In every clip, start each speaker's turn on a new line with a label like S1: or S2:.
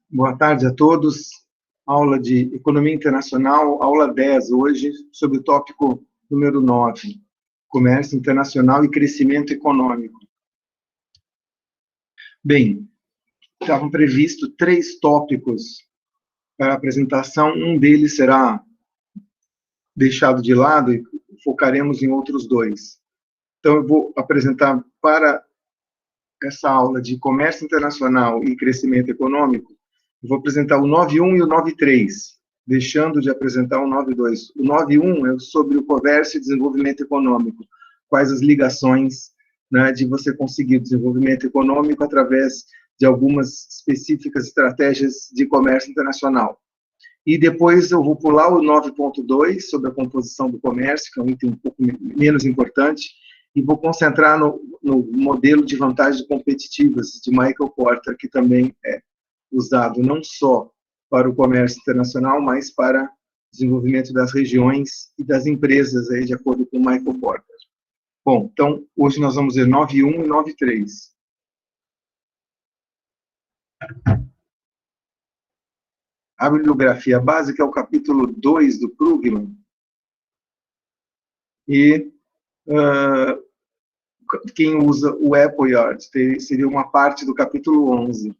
S1: Boa tarde a todos. Aula de Economia Internacional, aula 10 hoje, sobre o tópico número 9, Comércio Internacional e Crescimento Econômico. Bem, estavam previstos 3 tópicos para a apresentação, um deles será deixado de lado e focaremos em outros 2. Então, eu vou apresentar para essa aula de Comércio Internacional e Crescimento Econômico, eu vou apresentar o 9.1 e o 9.3, deixando de apresentar o 9.2. O 9.1 é sobre o comércio e desenvolvimento econômico, quais as ligações, né, de você conseguir desenvolvimento econômico através de algumas específicas estratégias de comércio internacional. E depois eu vou pular o 9.2, sobre a composição do comércio, que é um item um pouco menos importante, e vou concentrar no modelo de vantagens competitivas de Michael Porter, que também é usado não só para o comércio internacional, mas para o desenvolvimento das regiões e das empresas, aí, de acordo com Michael Porter. Bom, então, hoje nós vamos ver 9.1 e 9.3. A bibliografia básica é o capítulo 2 do Krugman, e quem usa o Appleyard seria uma parte do capítulo 11.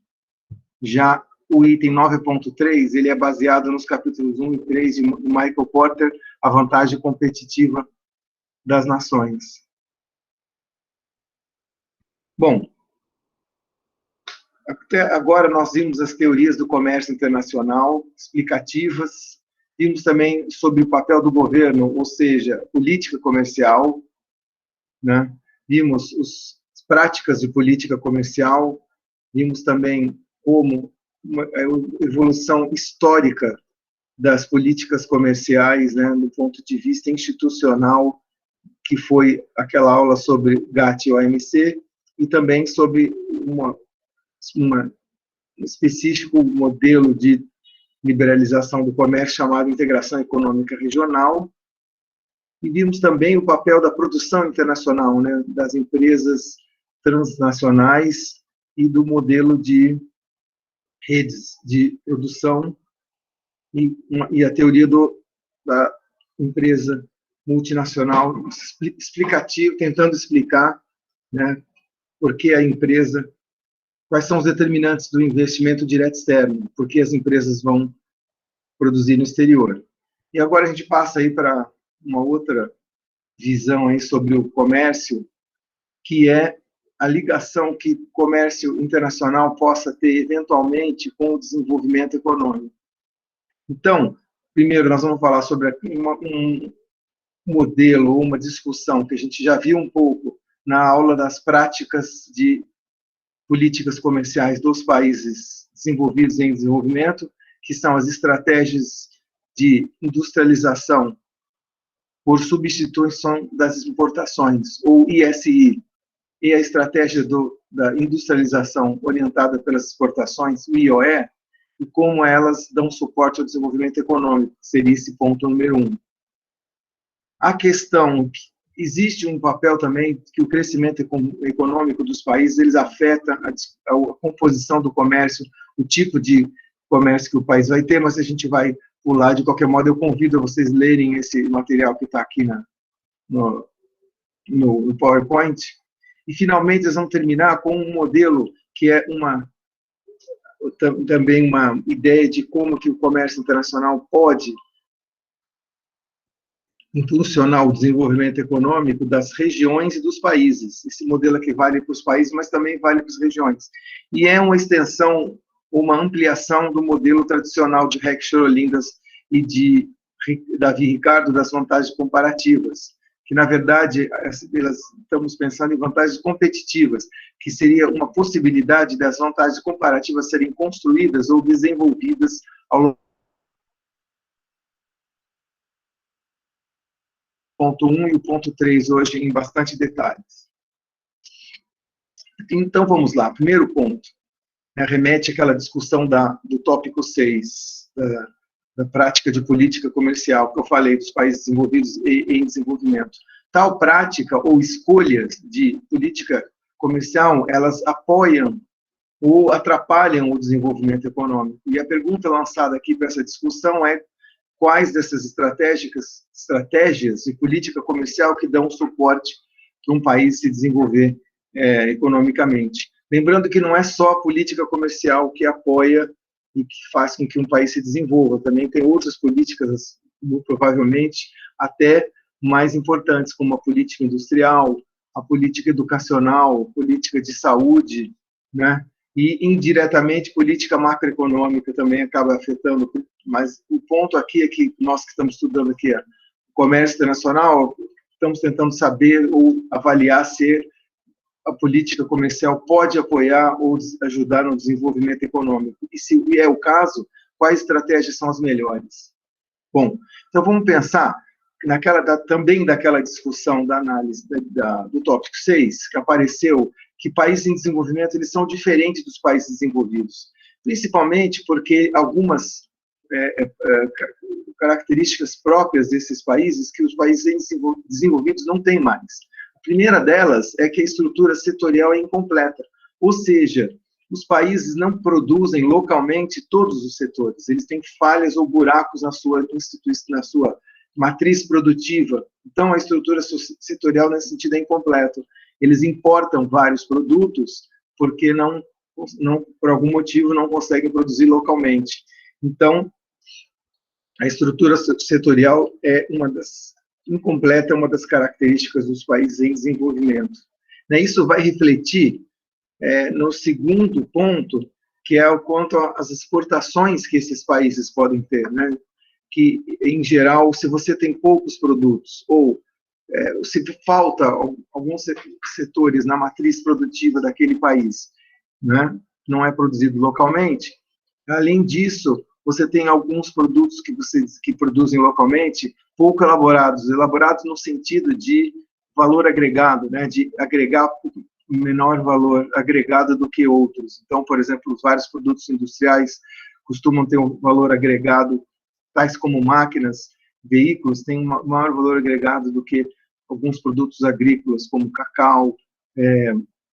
S1: Já o item 9.3, ele é baseado nos capítulos 1 e 3 de Michael Porter, a vantagem competitiva das nações. Bom, até agora nós vimos as teorias do comércio internacional, explicativas, vimos também sobre o papel do governo, ou seja, política comercial, né? Vimos as práticas de política comercial, vimos também como uma evolução histórica das políticas comerciais, né, do ponto de vista institucional, que foi aquela aula sobre GATT e OMC, e também sobre um específico modelo de liberalização do comércio chamado integração econômica regional. E vimos também o papel da produção internacional, né, das empresas transnacionais e do modelo de redes de produção e a teoria da empresa multinacional, explicativo, tentando explicar, né, por que a empresa, quais são os determinantes do investimento direto externo, por que as empresas vão produzir no exterior. E agora a gente passa aí para uma outra visão aí sobre o comércio, que é a ligação que o comércio internacional possa ter eventualmente com o desenvolvimento econômico. Então, primeiro nós vamos falar sobre um modelo, uma discussão que a gente já viu um pouco na aula das práticas de políticas comerciais dos países desenvolvidos e em desenvolvimento, que são as estratégias de industrialização por substituição das exportações, ou ISI, e a estratégia da industrialização orientada pelas exportações, o IOE, e como elas dão suporte ao desenvolvimento econômico, seria esse ponto número 1. A questão, existe um papel também que o crescimento econômico dos países, eles afeta a composição do comércio, o tipo de comércio que o país vai ter, mas a gente vai pular, de qualquer modo, eu convido a vocês lerem esse material que está aqui no PowerPoint. E, finalmente, nós vamos terminar com um modelo que é também uma ideia de como que o comércio internacional pode impulsionar o desenvolvimento econômico das regiões e dos países. Esse modelo aqui vale para os países, mas também vale para as regiões. E é uma extensão, uma ampliação do modelo tradicional de Rex Chorolindas e de Davi Ricardo das vantagens comparativas, que, na verdade, estamos pensando em vantagens competitivas, que seria uma possibilidade das vantagens comparativas serem construídas ou desenvolvidas ao longo do ponto 1 e o ponto 3 hoje em bastante detalhes. Então, vamos lá. Primeiro ponto, remete àquela discussão do tópico 6, da prática de política comercial, que eu falei dos países desenvolvidos e em desenvolvimento. Tal prática ou escolhas de política comercial, elas apoiam ou atrapalham o desenvolvimento econômico. E a pergunta lançada aqui para essa discussão é quais dessas estratégias de política comercial que dão suporte para um país se desenvolver economicamente. Lembrando que não é só a política comercial que apoia e que faz com que um país se desenvolva, também tem outras políticas, provavelmente, até mais importantes, como a política industrial, a política educacional, a política de saúde, né? E, indiretamente, política macroeconômica também acaba afetando, mas o ponto aqui é que nós que estamos estudando aqui o comércio internacional, estamos tentando saber ou avaliar se a política comercial pode apoiar ou ajudar no desenvolvimento econômico. E se é o caso, quais estratégias são as melhores? Bom, então vamos pensar também daquela discussão da análise do tópico 6, que apareceu que países em desenvolvimento eles são diferentes dos países desenvolvidos, principalmente porque algumas características próprias desses países que os países desenvolvidos não têm mais. A primeira delas é que a estrutura setorial é incompleta, ou seja, os países não produzem localmente todos os setores, eles têm falhas ou buracos na sua matriz produtiva. Então, a estrutura setorial, nesse sentido, é incompleta. Eles importam vários produtos porque por algum motivo, não conseguem produzir localmente. Então, a estrutura setorial incompleta é uma das características dos países em desenvolvimento. Isso vai refletir no segundo ponto, que é o quanto às exportações que esses países podem ter, né? Que, em geral, se você tem poucos produtos, ou se falta alguns setores na matriz produtiva daquele país, né? Não é produzido localmente, além disso, você tem alguns produtos que produzem localmente, pouco elaborados no sentido de valor agregado, né? De agregar menor valor agregado do que outros. Então, por exemplo, os vários produtos industriais costumam ter um valor agregado, tais como máquinas, veículos, têm um maior valor agregado do que alguns produtos agrícolas, como cacau,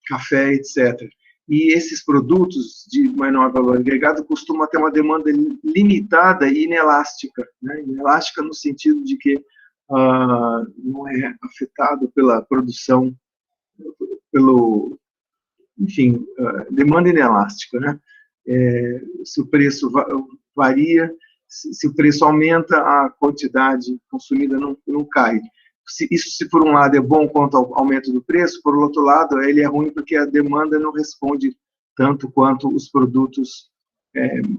S1: café, etc. E esses produtos de menor valor agregado costumam ter uma demanda limitada e inelástica, né? Inelástica no sentido de que não é afetado pela produção, enfim, demanda inelástica, né? Se o preço varia, se o preço aumenta, a quantidade consumida não cai. Isso, se por um lado é bom quanto ao aumento do preço, por outro lado, ele é ruim porque a demanda não responde tanto quanto os produtos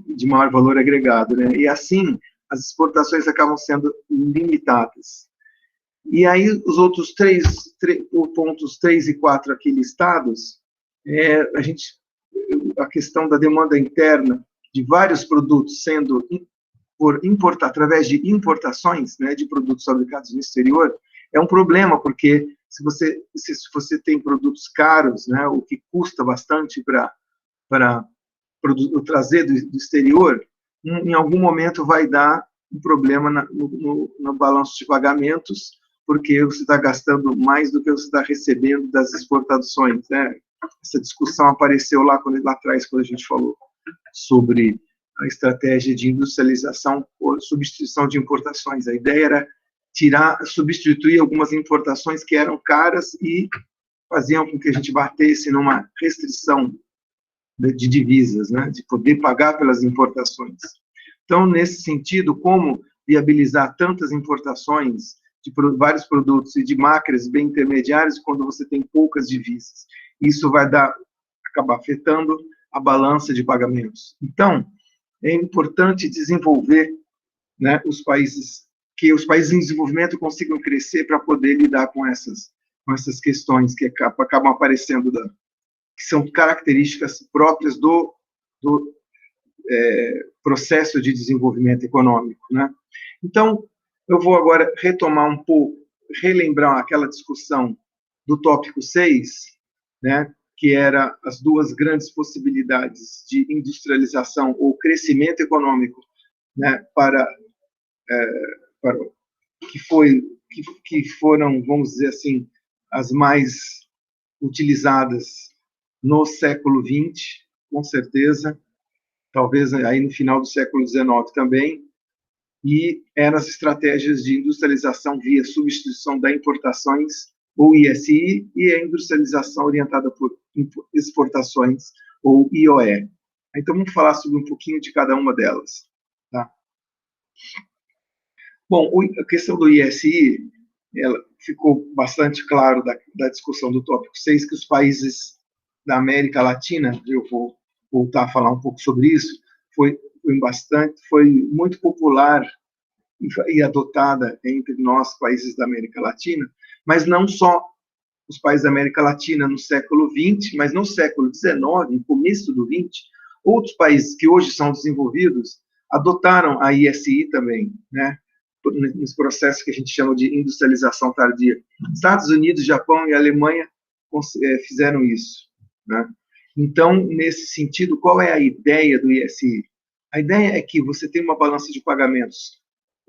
S1: de maior valor agregado, né? E assim, as exportações acabam sendo limitadas. E aí, os outros pontos 3 e 4 aqui listados, a questão da demanda interna de vários produtos sendo através de importações, né, de produtos fabricados no exterior, é um problema, porque se você tem produtos caros, né, o que custa bastante para trazer do exterior, em algum momento vai dar um problema no balanço de pagamentos, porque você está gastando mais do que você está recebendo das exportações, né? Essa discussão apareceu lá atrás, quando a gente falou sobre a estratégia de industrialização por substituição de importações. A ideia era substituir algumas importações que eram caras e faziam com que a gente batesse numa restrição de divisas, né, de poder pagar pelas importações. Então, nesse sentido, como viabilizar tantas importações de vários produtos e de máquinas bem intermediárias quando você tem poucas divisas? Isso vai acabar afetando a balança de pagamentos. Então, é importante desenvolver, né, que os países em desenvolvimento consigam crescer para poder lidar com essas questões que acabam aparecendo, que são características próprias do processo de desenvolvimento econômico, né? Então, eu vou agora retomar um pouco, relembrar aquela discussão do tópico 6, né, que era as duas grandes possibilidades de industrialização ou crescimento econômico, né, que foram, vamos dizer assim, as mais utilizadas no século XX, com certeza, talvez aí no final do século XIX também, e eram as estratégias de industrialização via substituição das importações, ou ISI, e a industrialização orientada por exportações, ou IOE. Então, vamos falar sobre um pouquinho de cada uma delas. Tá? Bom, a questão do ISI, ela ficou bastante claro da discussão do tópico 6, que os países da América Latina, eu vou voltar a falar um pouco sobre isso, foi muito popular e adotada entre nós, países da América Latina, mas não só os países da América Latina no século XX, mas no século XIX, no começo do XX, outros países que hoje são desenvolvidos adotaram a ISI também, né? Nesse processo que a gente chama de industrialização tardia. Estados Unidos, Japão e Alemanha fizeram isso, né? Então, nesse sentido, qual é a ideia do ISI? A ideia é que você tem uma balança de pagamentos,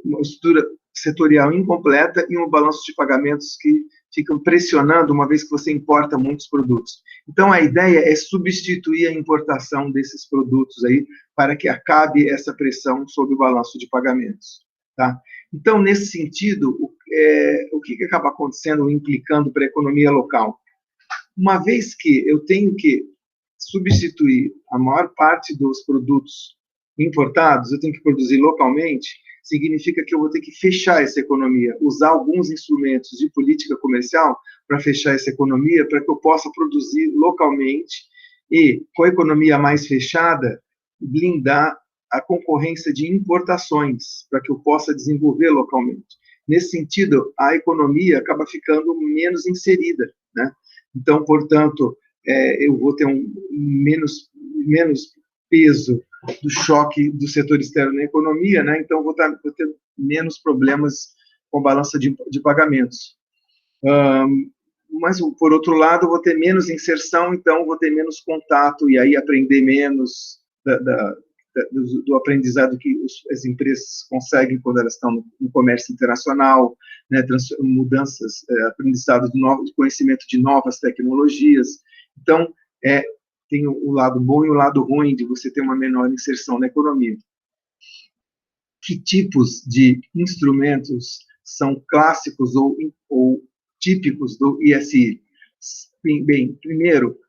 S1: uma estrutura setorial incompleta e um balanço de pagamentos que ficam pressionando uma vez que você importa muitos produtos. Então, a ideia é substituir a importação desses produtos aí para que acabe essa pressão sobre o balanço de pagamentos. Tá? Então, nesse sentido, o que acaba acontecendo, implicando para a economia local? Uma vez que eu tenho que substituir a maior parte dos produtos importados, eu tenho que produzir localmente, significa que eu vou ter que fechar essa economia, usar alguns instrumentos de política comercial para fechar essa economia, para que eu possa produzir localmente e, com a economia mais fechada, blindar a concorrência de importações, para que eu possa desenvolver localmente. Nesse sentido, a economia acaba ficando menos inserida, né? Então, portanto, eu vou ter menos peso do choque do setor externo na economia, né? Então vou ter menos problemas com balança de pagamentos. Mas, por outro lado, vou ter menos inserção, então vou ter menos contato e aí aprender menos do aprendizado que as empresas conseguem quando elas estão no comércio internacional, né? Mudanças, aprendizado de conhecimento de novas tecnologias. Então, tem o lado bom e o lado ruim de você ter uma menor inserção na economia. Que tipos de instrumentos são clássicos ou típicos do ISI? Bem, primeiro,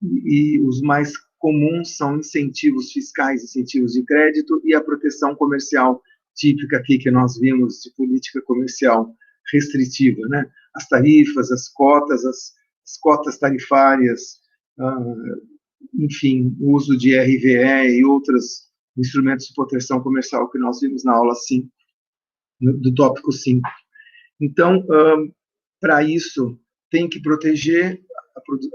S1: e os mais comuns são incentivos fiscais, incentivos de crédito e a proteção comercial típica aqui que nós vimos de política comercial restritiva, né? As tarifas, as cotas tarifárias, enfim, o uso de RVE e outros instrumentos de proteção comercial que nós vimos na aula 5, do tópico 5. Então, para isso, tem que proteger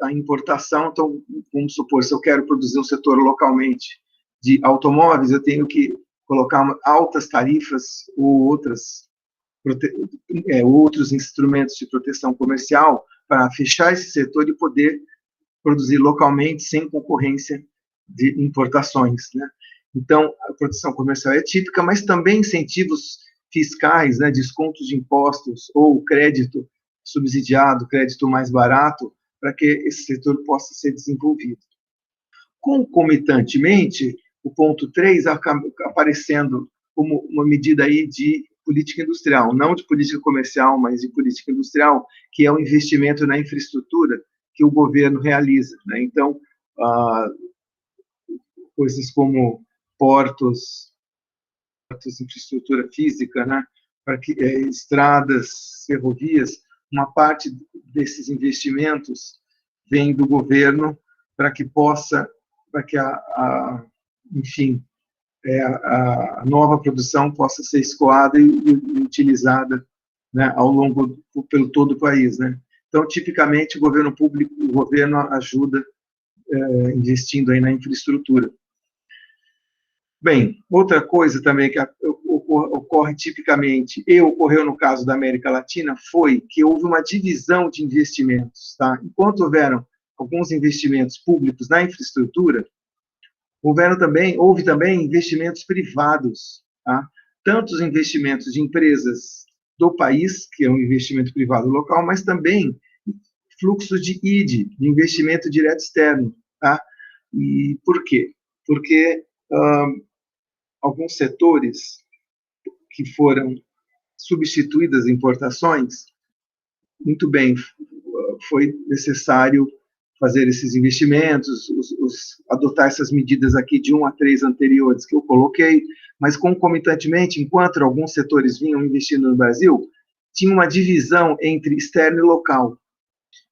S1: a importação. Então, vamos supor, se eu quero produzir um setor localmente de automóveis, eu tenho que colocar altas tarifas ou outros instrumentos de proteção comercial para fechar esse setor e poder produzir localmente sem concorrência de importações, né? Então, a proteção comercial é típica, mas também incentivos fiscais, né, descontos de impostos ou crédito subsidiado, crédito mais barato, para que esse setor possa ser desenvolvido. Concomitantemente, o ponto 3 acaba aparecendo como uma medida aí de política industrial, não de política comercial, mas de política industrial, que é o investimento na infraestrutura que o governo realiza, né? Então, coisas como portos, infraestrutura física, né? Para que estradas, ferrovias, uma parte desses investimentos vem do governo para que enfim, a nova produção possa ser escoada e utilizada, né, pelo todo o país, né? Então, tipicamente, o governo ajuda investindo aí na infraestrutura. Bem, outra coisa também que ocorre tipicamente, e ocorreu no caso da América Latina, foi que houve uma divisão de investimentos, tá? Enquanto houveram alguns investimentos públicos na infraestrutura, houve também investimentos privados, tá? Tanto os investimentos de empresas do país, que é um investimento privado local, mas também fluxos de ID, de investimento direto externo, tá? E por quê? Porque alguns setores que foram substituídas importações, muito bem, foi necessário fazer esses investimentos, adotar essas medidas aqui de 1 a 3 anteriores que eu coloquei, mas concomitantemente, enquanto alguns setores vinham investindo no Brasil, tinha uma divisão entre externo e local.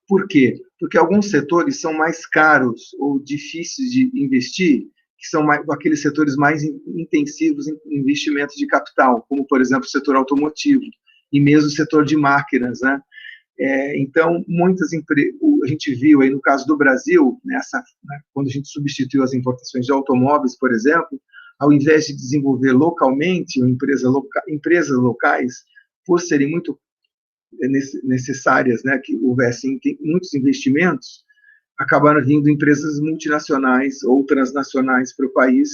S1: Por quê? Porque alguns setores são mais caros ou difíceis de investir, que são aqueles setores mais intensivos em investimentos de capital, como, por exemplo, o setor automotivo, e mesmo o setor de máquinas, né? Então, muitas empresas, a gente viu aí no caso do Brasil, né, quando a gente substituiu as importações de automóveis, por exemplo, ao invés de desenvolver localmente, empresas locais, por serem muito necessárias, né, que houvessem muitos investimentos, acabaram vindo empresas multinacionais ou transnacionais para o país,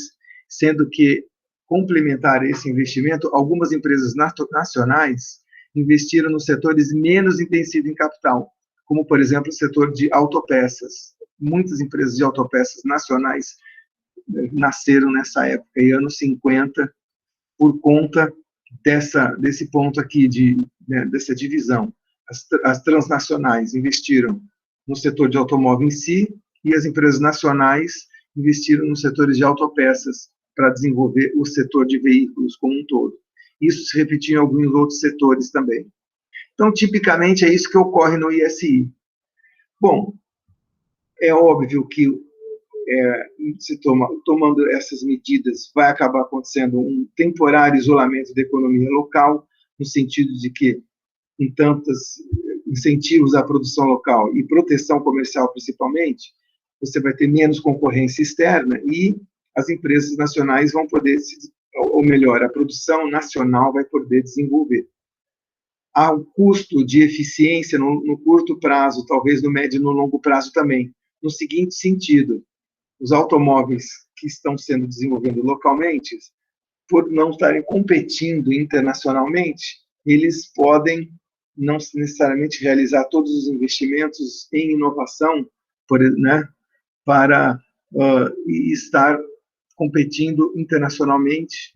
S1: sendo que, complementar esse investimento, algumas empresas nacionais investiram nos setores menos intensivos em capital, como, por exemplo, o setor de autopeças. Muitas empresas de autopeças nacionais nasceram nessa época, em anos 50, por conta desse ponto aqui, dessa divisão. As transnacionais investiram no setor de automóvel em si, e as empresas nacionais investiram nos setores de autopeças para desenvolver o setor de veículos como um todo. Isso se repetiu em alguns outros setores também. Então, tipicamente, é isso que ocorre no ISI. Bom, é óbvio que tomando essas medidas, vai acabar acontecendo um temporário isolamento da economia local, no sentido de que, com tantos incentivos à produção local e proteção comercial, principalmente, você vai ter menos concorrência externa e as empresas nacionais vão poder, ou melhor, a produção nacional vai poder desenvolver. Há um custo de eficiência no curto prazo, talvez no médio e no longo prazo também, no seguinte sentido: os automóveis que estão sendo desenvolvidos localmente, por não estarem competindo internacionalmente, eles podem não necessariamente realizar todos os investimentos em inovação, né, para estar competindo internacionalmente,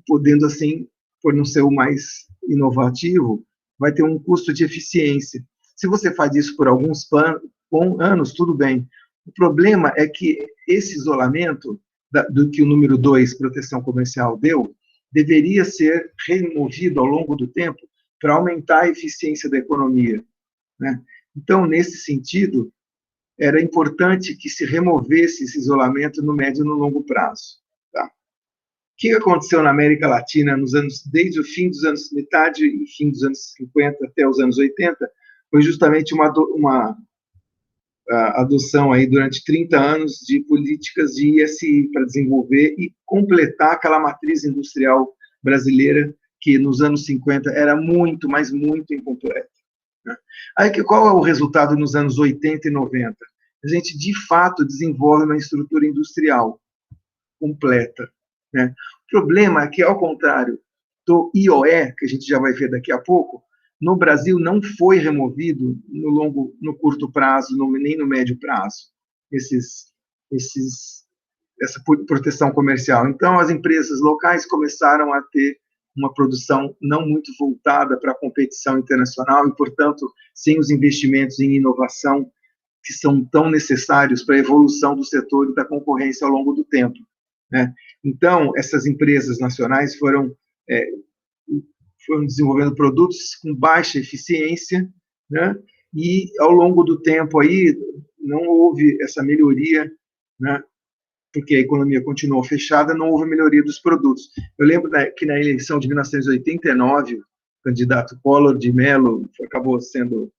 S1: podendo assim, por não ser o mais inovativo, vai ter um custo de eficiência. Se você faz isso por alguns anos, tudo bem. O problema é que esse isolamento, do que o número 2, proteção comercial, deu, deveria ser removido ao longo do tempo para aumentar a eficiência da economia, né? Então, nesse sentido, era importante que se removesse esse isolamento no médio e no longo prazo. Tá? O que aconteceu na América Latina desde o fim dos anos, metade e fim dos anos 50 até os anos 80, foi justamente uma adoção aí durante 30 anos de políticas de ISI para desenvolver e completar aquela matriz industrial brasileira que nos anos 50 era muito, mas muito incompleta. Né? Aí, qual é o resultado nos anos 80 e 90? A gente, de fato, desenvolve uma estrutura industrial completa. Né? O problema é que, ao contrário do IOE, que a gente já vai ver daqui a pouco, no Brasil não foi removido no curto prazo, nem no médio prazo, essa proteção comercial. Então, as empresas locais começaram a ter uma produção não muito voltada para a competição internacional e, portanto, sem os investimentos em inovação que são tão necessários para a evolução do setor e da concorrência ao longo do tempo. Né? Então, essas empresas nacionais foram desenvolvendo produtos com baixa eficiência, né? E ao longo do tempo aí não houve essa melhoria, né? Porque a economia continuou fechada, não houve melhoria dos produtos. Eu lembro que na eleição de 1989, o candidato Collor de Mello acabou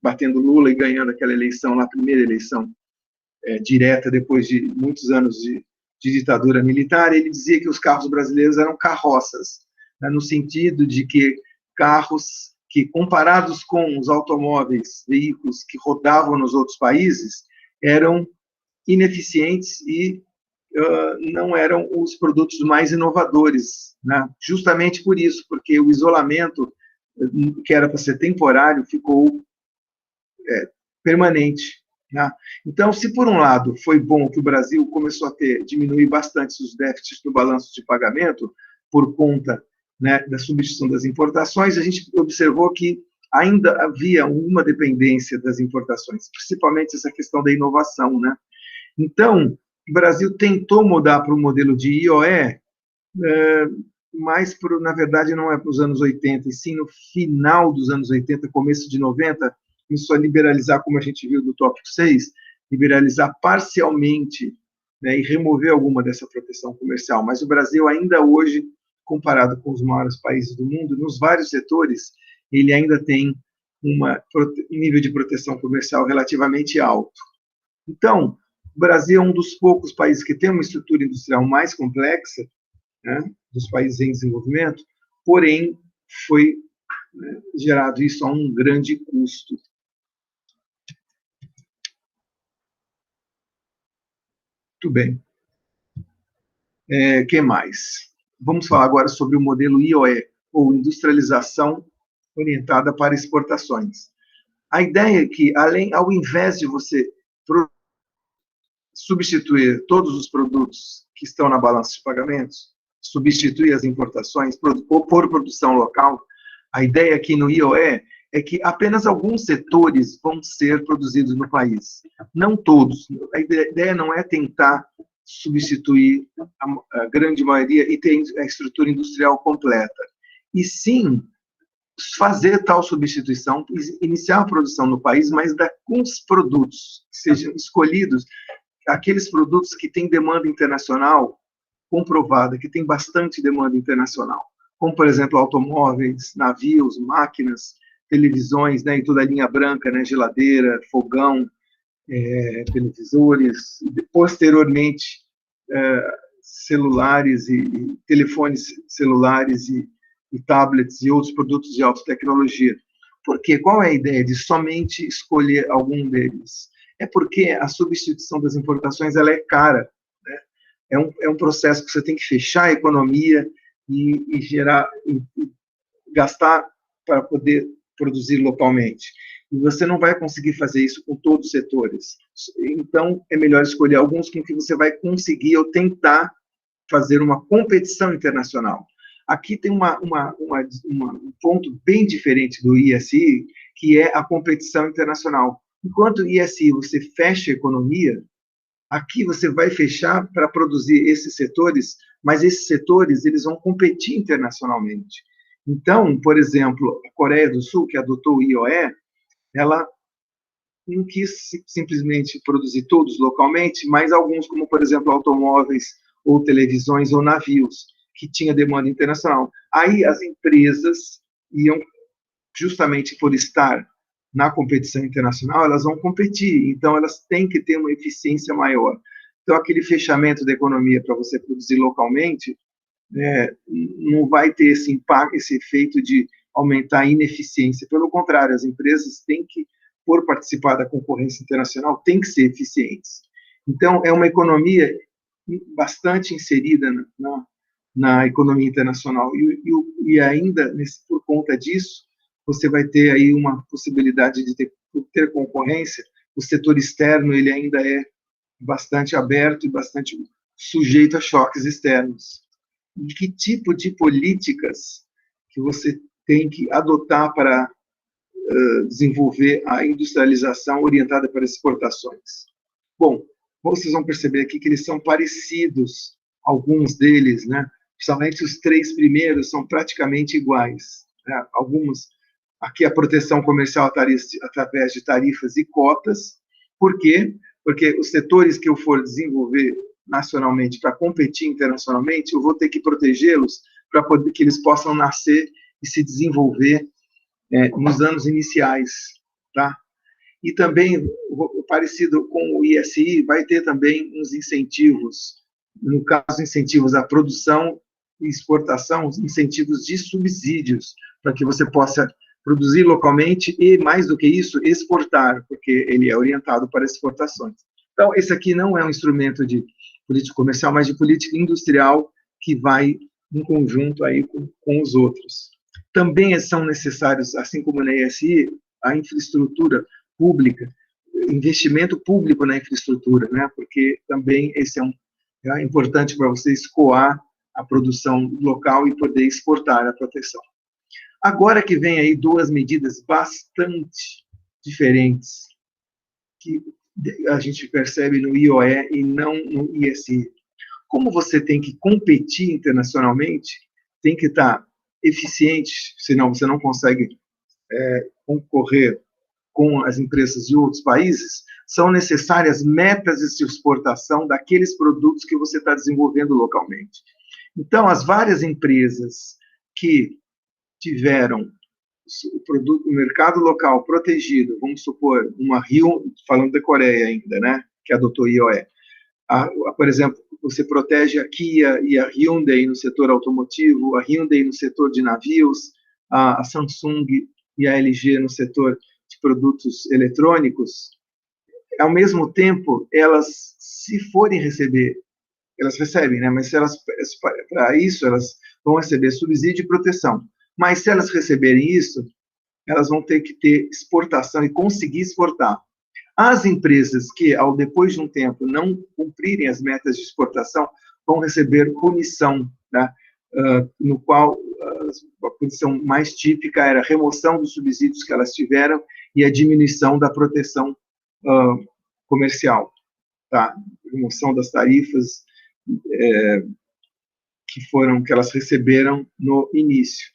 S1: batendo Lula e ganhando aquela eleição, a primeira eleição direta, depois de muitos anos de ditadura militar. Ele dizia que os carros brasileiros eram carroças, né, no sentido de que carros que, comparados com os automóveis, veículos que rodavam nos outros países, eram ineficientes e não eram os produtos mais inovadores, né? Justamente por isso, porque o isolamento, que era para ser temporário, ficou permanente. né? Então, se por um lado foi bom que o Brasil começou a diminuir bastante os déficits no balanço de pagamento por conta, né, da substituição das importações, a gente observou que ainda havia uma dependência das importações, principalmente essa questão da inovação, né? Então, o Brasil tentou mudar para o modelo de IOE, mas, na verdade, não é para os anos 80, e sim no final dos anos 80, começo de 90, começou a liberalizar, como a gente viu do tópico 6, liberalizar parcialmente, né, e remover alguma dessa proteção comercial. Mas o Brasil ainda hoje, comparado com os maiores países do mundo, nos vários setores, ele ainda tem um nível de proteção comercial relativamente alto. Então, o Brasil é um dos poucos países que tem uma estrutura industrial mais complexa, né, dos países em desenvolvimento, porém, foi, né, gerado isso a um grande custo. Muito bem. Que mais? Vamos falar agora sobre o modelo IOE, ou Industrialização Orientada para Exportações. A ideia é que, ao invés de você substituir todos os produtos que estão na balança de pagamentos, substituir as importações, ou por produção local, a ideia aqui no IOE é que apenas alguns setores vão ser produzidos no país. Não todos. A ideia não é tentar substituir a grande maioria e ter a estrutura industrial completa, e sim fazer tal substituição, iniciar a produção no país, mas com os produtos que sejam escolhidos, aqueles produtos que têm demanda internacional comprovada, que tem bastante demanda internacional, como, por exemplo, automóveis, navios, máquinas, televisões, né, e toda a linha branca, né, geladeira, fogão, televisores, posteriormente, celulares e telefones celulares e tablets e outros produtos de alta tecnologia. Por quê? Qual é a ideia de somente escolher algum deles? É porque a substituição das importações ela é cara, né? É um processo que você tem que fechar a economia e gerar, e gastar para poder produzir localmente. E você não vai conseguir fazer isso com todos os setores. Então, é melhor escolher alguns com que você vai conseguir ou tentar fazer uma competição internacional. Aqui tem um ponto bem diferente do ISI, que é a competição internacional. Enquanto o ISI você fecha a economia, aqui você vai fechar para produzir esses setores, mas esses setores eles vão competir internacionalmente. Então, por exemplo, a Coreia do Sul, que adotou o IOE, ela não quis simplesmente produzir todos localmente, mas alguns, como, por exemplo, automóveis, ou televisões, ou navios, que tinha demanda internacional. Aí as empresas iam, justamente por estar na competição internacional, elas vão competir, então elas têm que ter uma eficiência maior. Então, aquele fechamento da economia para você produzir localmente, não vai ter esse impacto, esse efeito de aumentar a ineficiência. Pelo contrário, as empresas têm que, por participar da concorrência internacional, têm que ser eficientes. Então, é uma economia bastante inserida na economia internacional. E ainda, por conta disso, você vai ter aí uma possibilidade de ter concorrência. O setor externo ele ainda é bastante aberto e bastante sujeito a choques externos. De que tipo de políticas que você tem que adotar para desenvolver a industrialização orientada para exportações? Bom, vocês vão perceber aqui que eles são parecidos, alguns deles, né? Principalmente os 3 primeiros são praticamente iguais, né? Alguns, aqui a proteção comercial através de tarifas e cotas. Por quê? Porque os setores que eu for desenvolver nacionalmente para competir internacionalmente, eu vou ter que protegê-los para que eles possam nascer e se desenvolver nos anos iniciais, tá? E também, parecido com o ISI, vai ter também uns incentivos, no caso, incentivos à produção e exportação, incentivos de subsídios, para que você possa produzir localmente e, mais do que isso, exportar, porque ele é orientado para exportações. Então, esse aqui não é um instrumento de política comercial, mas de política industrial que vai em conjunto aí com os outros. Também são necessários, assim como na ESI, a infraestrutura pública investimento público na infraestrutura, né? Porque também esse é importante para você escoar a produção local e poder exportar a proteção. Agora que vem aí duas medidas bastante diferentes, que a gente percebe no IOE e não no ISI. Como você tem que competir internacionalmente, tem que estar eficiente, senão você não consegue concorrer com as empresas de outros países, são necessárias metas de exportação daqueles produtos que você está desenvolvendo localmente. Então, as várias empresas que tiveram o mercado local protegido, vamos supor, uma Hyundai, falando da Coreia ainda, né, que adotou IOE. Por exemplo, você protege a Kia e a Hyundai no setor automotivo, a Hyundai no setor de navios, a Samsung e a LG no setor de produtos eletrônicos. Ao mesmo tempo, elas, se forem receber, elas recebem, né? Mas se elas, para isso, elas vão receber subsídio e proteção. Mas se elas receberem isso, elas vão ter que ter exportação e conseguir exportar. As empresas que, depois de um tempo, não cumprirem as metas de exportação, vão receber punição, né? No qual a punição mais típica era a remoção dos subsídios que elas tiveram e a diminuição da proteção comercial, tá? Remoção das tarifas que elas receberam no início.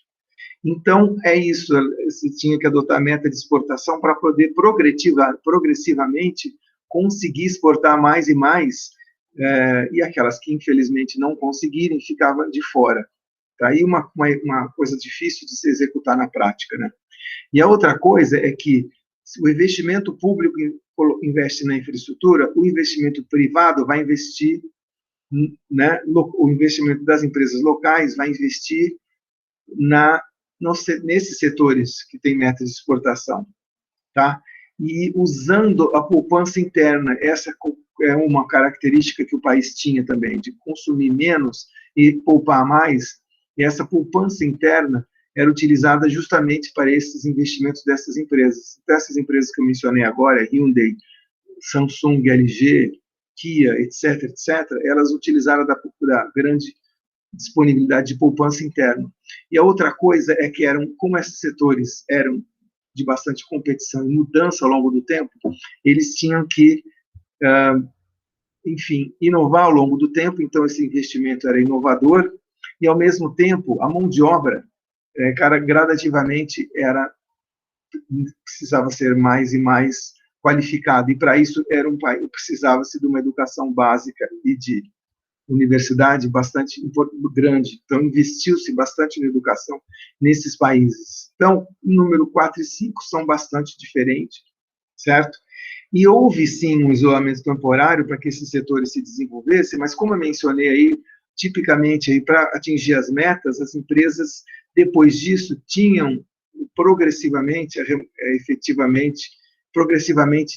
S1: Então, é isso, você tinha que adotar a meta de exportação para poder progressivamente conseguir exportar mais e mais, e aquelas que, infelizmente, não conseguirem, ficavam de fora. Tá? Aí uma coisa difícil de se executar na prática, né? E a outra coisa é que, se o investimento público investe na infraestrutura, o investimento privado vai investir, né, o investimento das empresas locais vai investir nesses setores que têm metas de exportação, tá? E usando a poupança interna, essa é uma característica que o país tinha também, de consumir menos e poupar mais, e essa poupança interna era utilizada justamente para esses investimentos dessas empresas. Essas empresas que eu mencionei agora, Hyundai, Samsung, LG, Kia, etc., elas utilizaram da grande disponibilidade de poupança interna. E a outra coisa é que como esses setores eram de bastante competição e mudança ao longo do tempo, eles tinham que, enfim, inovar ao longo do tempo, então esse investimento era inovador, e ao mesmo tempo a mão de obra, gradativamente, precisava ser mais e mais qualificada, e para isso precisava-se de uma educação básica e de universidade bastante grande. Então, investiu-se bastante na educação nesses países. Então, o número 4 e 5 são bastante diferentes, certo? E houve, sim, um isolamento temporário para que esses setores se desenvolvessem, mas, como eu mencionei aí, tipicamente, para atingir as metas, as empresas, depois disso, tinham progressivamente,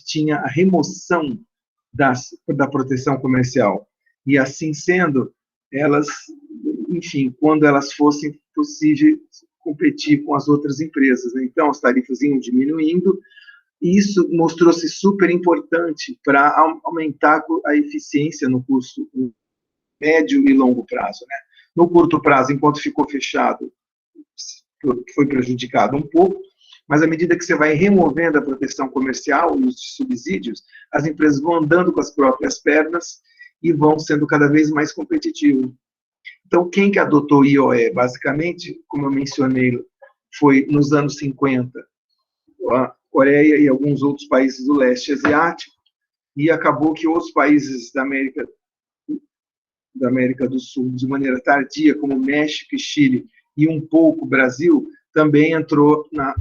S1: tinha a remoção da proteção comercial. E, assim sendo, elas, enfim, quando elas fossem possível competir com as outras empresas, né? Então, as tarifas iam diminuindo, e isso mostrou-se super importante para aumentar a eficiência no curto, médio e longo prazo, né? No curto prazo, enquanto ficou fechado, foi prejudicado um pouco, mas à medida que você vai removendo a proteção comercial e os subsídios, as empresas vão andando com as próprias pernas e vão sendo cada vez mais competitivos. Então, quem que adotou IOE? Basicamente, como eu mencionei, foi nos anos 50, a Coreia e alguns outros países do leste asiático, e acabou que outros países da América do Sul, de maneira tardia, como México e Chile, e um pouco Brasil, também entrou na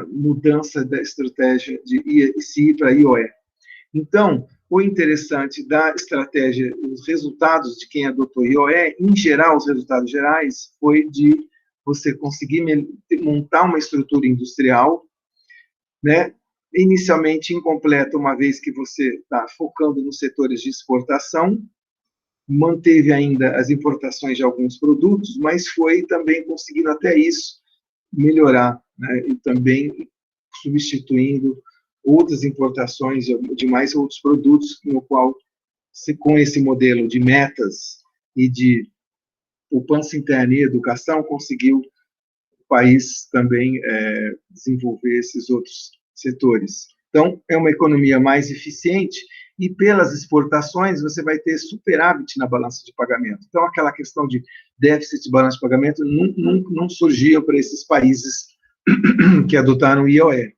S1: mudança da estratégia de ICI para IOE. Então, o interessante da estratégia, os resultados de quem adotou IOE, em geral, os resultados gerais, foi de você conseguir montar uma estrutura industrial, né, inicialmente incompleta, uma vez que você está focando nos setores de exportação, manteve ainda as importações de alguns produtos, mas foi também conseguindo até isso melhorar, né, e também substituindo outras importações de mais outros produtos, no qual, com esse modelo de metas e de poupança interna e educação, conseguiu o país também desenvolver esses outros setores. Então, é uma economia mais eficiente e pelas exportações você vai ter superávit na balança de pagamento. Então, aquela questão de déficit de balança de pagamento não surgia para esses países que adotaram o IOE.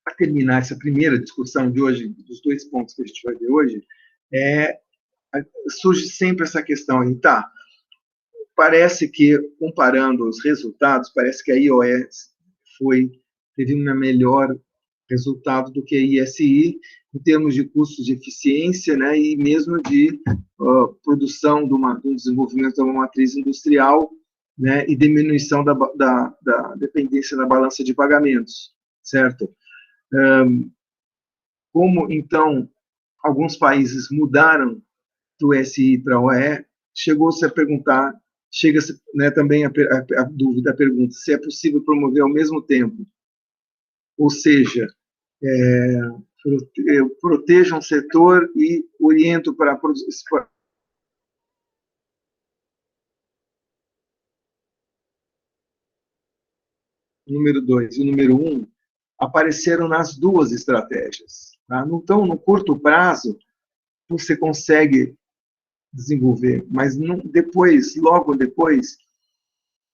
S1: Para terminar essa primeira discussão de hoje, dos dois pontos que a gente vai ver hoje, surge sempre essa questão aí, tá? Parece que, comparando os resultados, parece que a IOE teve um melhor resultado do que a ISI, em termos de custos de eficiência, né, e mesmo de produção do desenvolvimento de uma matriz industrial, né, e diminuição da dependência da balança de pagamentos, certo? Como, então, alguns países mudaram do SI para o OE, chegou-se a perguntar, chega-se, né, também a dúvida, a pergunta, se é possível promover ao mesmo tempo, ou seja, protejam um setor e orientam para a produção. Número 2 e o número 1 apareceram nas duas estratégias. Tá? Então, no curto prazo, você consegue desenvolver, mas depois, logo depois,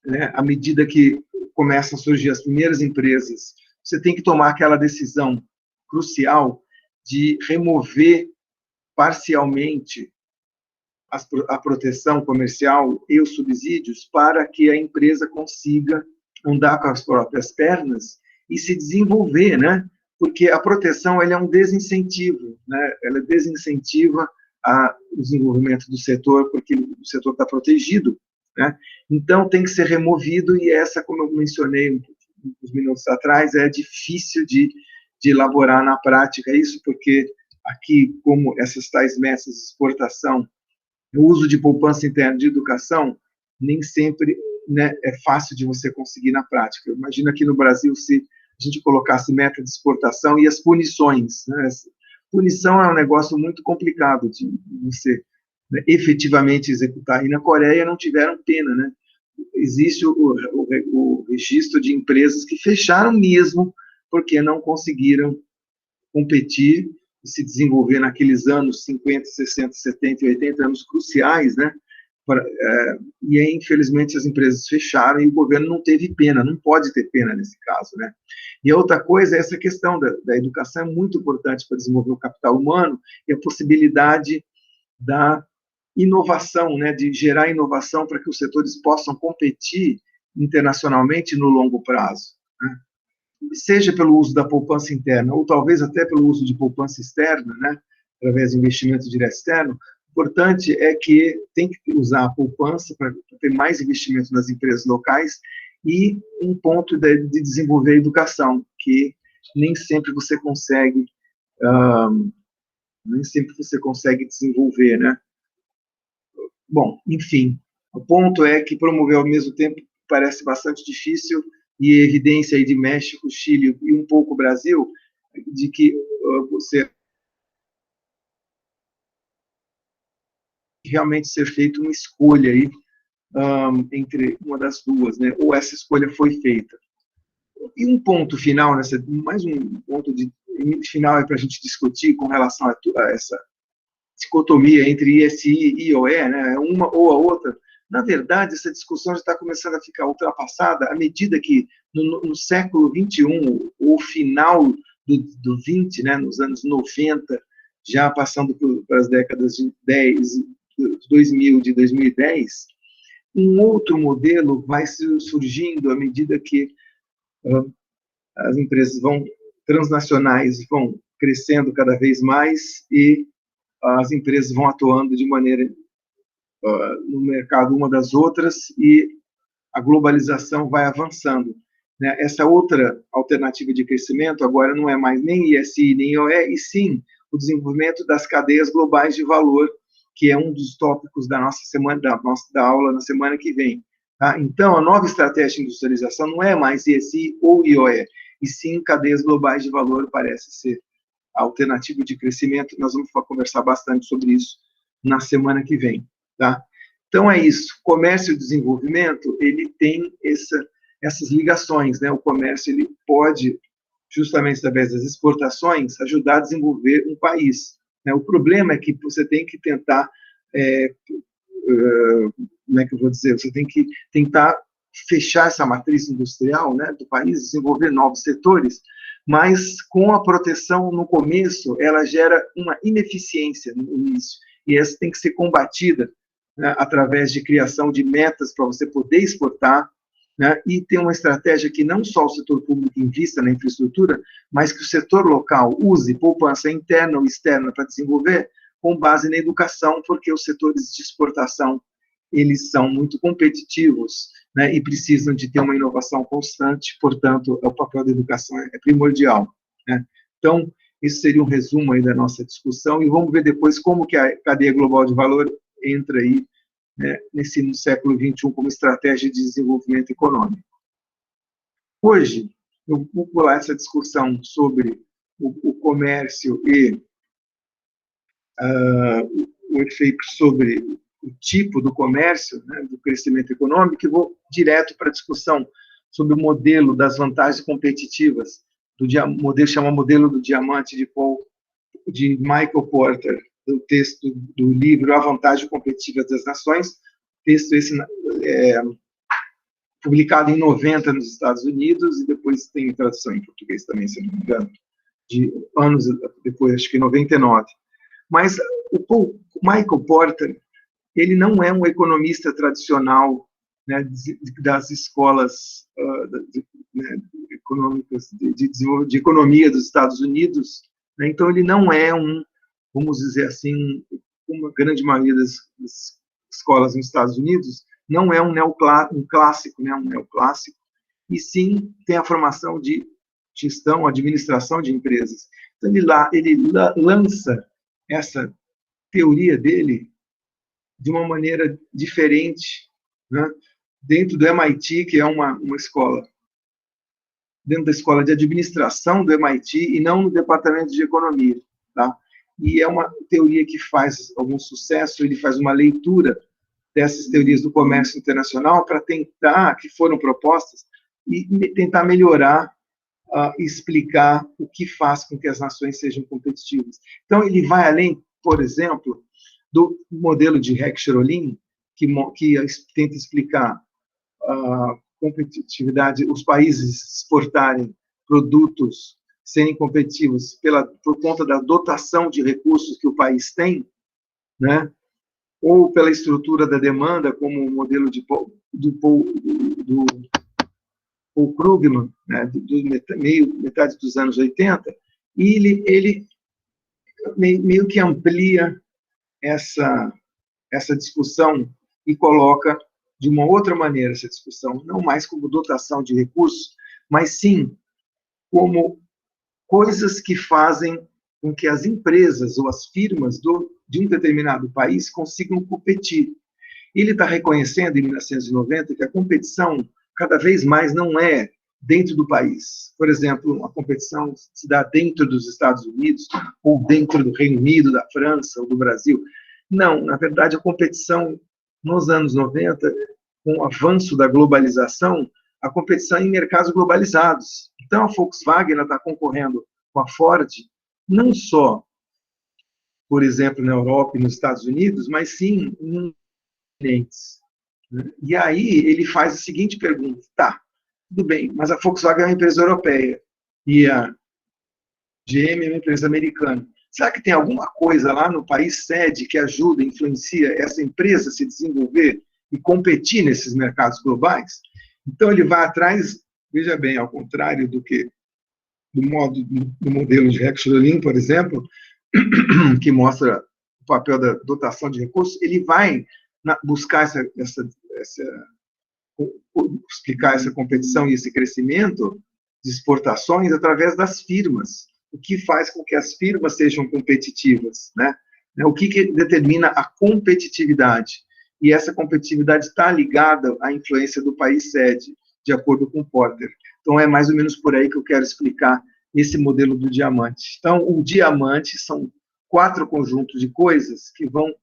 S1: né, à medida que começam a surgir as primeiras empresas, você tem que tomar aquela decisão crucial de remover parcialmente a proteção comercial e os subsídios para que a empresa consiga andar com as próprias pernas e se desenvolver, né? Porque a proteção ela é um desincentivo, né? Ela desincentiva o desenvolvimento do setor, porque o setor está protegido, né? Então, tem que ser removido, e essa, como eu mencionei uns minutos atrás, é difícil de elaborar na prática isso, porque aqui, como essas tais metas de exportação, o uso de poupança interna de educação, nem sempre, né, é fácil de você conseguir na prática. Imagina aqui no Brasil, se a gente colocasse meta de exportação e as punições, né? Punição é um negócio muito complicado de você, né, efetivamente executar. E na Coreia não tiveram pena, né? Existe o registro de empresas que fecharam mesmo porque não conseguiram competir e se desenvolver naqueles anos 50, 60, 70 e 80, anos cruciais, né? E aí, infelizmente, as empresas fecharam e o governo não teve pena, não pode ter pena nesse caso, né? E a outra coisa é essa questão da educação, é muito importante para desenvolver o capital humano e a possibilidade da inovação, né, de gerar inovação para que os setores possam competir internacionalmente no longo prazo, né? Seja pelo uso da poupança interna, ou talvez até pelo uso de poupança externa, né, através de investimento direto externo. O importante é que tem que usar a poupança para ter mais investimento nas empresas locais e um ponto de desenvolver a educação, que nem sempre você consegue, desenvolver, né? Bom, enfim, o ponto é que promover ao mesmo tempo parece bastante difícil, e evidência aí de México, Chile e um pouco Brasil, de que você realmente ser feita uma escolha aí entre uma das duas, né? Ou essa escolha foi feita. E um ponto final, mais um ponto final para a gente discutir com relação a essa dicotomia entre ISI e IOE, né? Uma ou a outra. Na verdade, essa discussão já está começando a ficar ultrapassada à medida que, no século XXI, ou final do 20, né, nos anos 90, já passando pelas décadas de 2000, de 2010, um outro modelo vai surgindo à medida que as empresas transnacionais vão crescendo cada vez mais e as empresas vão atuando de maneira no mercado uma das outras e a globalização vai avançando, né? Essa outra alternativa de crescimento agora não é mais nem ISI nem IOE, e sim o desenvolvimento das cadeias globais de valor, que é um dos tópicos da nossa semana, da aula na semana que vem. Tá? Então, a nova estratégia de industrialização não é mais ESI ou IOE, e sim cadeias globais de valor parece ser a alternativa de crescimento. Nós vamos conversar bastante sobre isso na semana que vem. Tá? Então, é isso. Comércio e desenvolvimento, ele tem essas ligações. Né? O comércio ele pode, justamente através das exportações, ajudar a desenvolver um país. Né? O problema é que você tem que tentar como é que eu vou dizer, você tem que tentar fechar essa matriz industrial, né, do país, desenvolver novos setores, mas com a proteção no começo, ela gera uma ineficiência no início, e essa tem que ser combatida, né, através de criação de metas para você poder exportar, né, e ter uma estratégia que não só o setor público invista na infraestrutura, mas que o setor local use poupança interna ou externa para desenvolver, com base na educação, porque os setores de exportação eles são muito competitivos, né, e precisam de ter uma inovação constante, portanto, o papel da educação é primordial. Né? Então, isso seria um resumo aí da nossa discussão, e vamos ver depois como que a cadeia global de valor entra aí, né, no século XXI como estratégia de desenvolvimento econômico. Hoje, eu vou pular essa discussão sobre o comércio e o efeito sobre o tipo do comércio, né, do crescimento econômico, e vou direto para a discussão sobre o modelo das vantagens competitivas, modelo chama modelo do diamante de Michael Porter, do texto do livro A Vantagem Competitiva das Nações, texto esse publicado em 90 nos Estados Unidos, e depois tem tradução em português também, se não me engano, de anos depois, acho que em 99. Mas o Michael Porter, ele não é um economista tradicional, né, das escolas né, econômicas de economia dos Estados Unidos, né, então ele não é vamos dizer assim, uma grande maioria das escolas nos Estados Unidos, não é um clássico, né, um neoclássico, e sim tem a formação de gestão, administração de empresas. Então ele lança essa teoria dele de uma maneira diferente, né? Dentro do MIT, que é uma escola, dentro da escola de administração do MIT, e não no departamento de economia. Tá? E é uma teoria que faz algum sucesso, ele faz uma leitura dessas teorias do comércio internacional para tentar, que foram propostas, e tentar melhorar e explicar o que faz com que as nações sejam competitivas. Então, ele vai além, por exemplo, do modelo de Heck-Sherolin, que tenta explicar a competitividade, os países exportarem produtos, serem competitivos por conta da dotação de recursos que o país tem, né? Ou pela estrutura da demanda, como o modelo do Paul Krugman, né, metade dos anos 80, e ele meio que amplia essa discussão e coloca de uma outra maneira essa discussão, não mais como dotação de recursos, mas sim como coisas que fazem com que as empresas ou as firmas de um determinado país consigam competir. Ele está reconhecendo, em 1990, que a competição cada vez mais não é dentro do país. Por exemplo, a competição se dá dentro dos Estados Unidos, ou dentro do Reino Unido, da França, ou do Brasil. Não, na verdade, a competição, nos anos 90, com o avanço da globalização, a competição é em mercados globalizados. Então, a Volkswagen está concorrendo com a Ford, não só, por exemplo, na Europa e nos Estados Unidos, mas sim em continentes. E aí ele faz a seguinte pergunta: tá, tudo bem, mas a Volkswagen é uma empresa europeia e a GM é uma empresa americana. Será que tem alguma coisa lá no país sede que ajuda, influencia essa empresa a se desenvolver e competir nesses mercados globais? Então ele vai atrás, veja bem, ao contrário do modelo de Heck-Sherolin, por exemplo, que mostra o papel da dotação de recursos, ele vai buscar explicar essa competição e esse crescimento de exportações através das firmas. O que faz com que as firmas sejam competitivas, né? O que determina a competitividade? e essa competitividade está ligada à influência do país sede, de acordo com Porter. Então, é mais ou menos por aí que eu quero explicar esse modelo do diamante. Então, o diamante são 4 conjuntos de coisas que vão,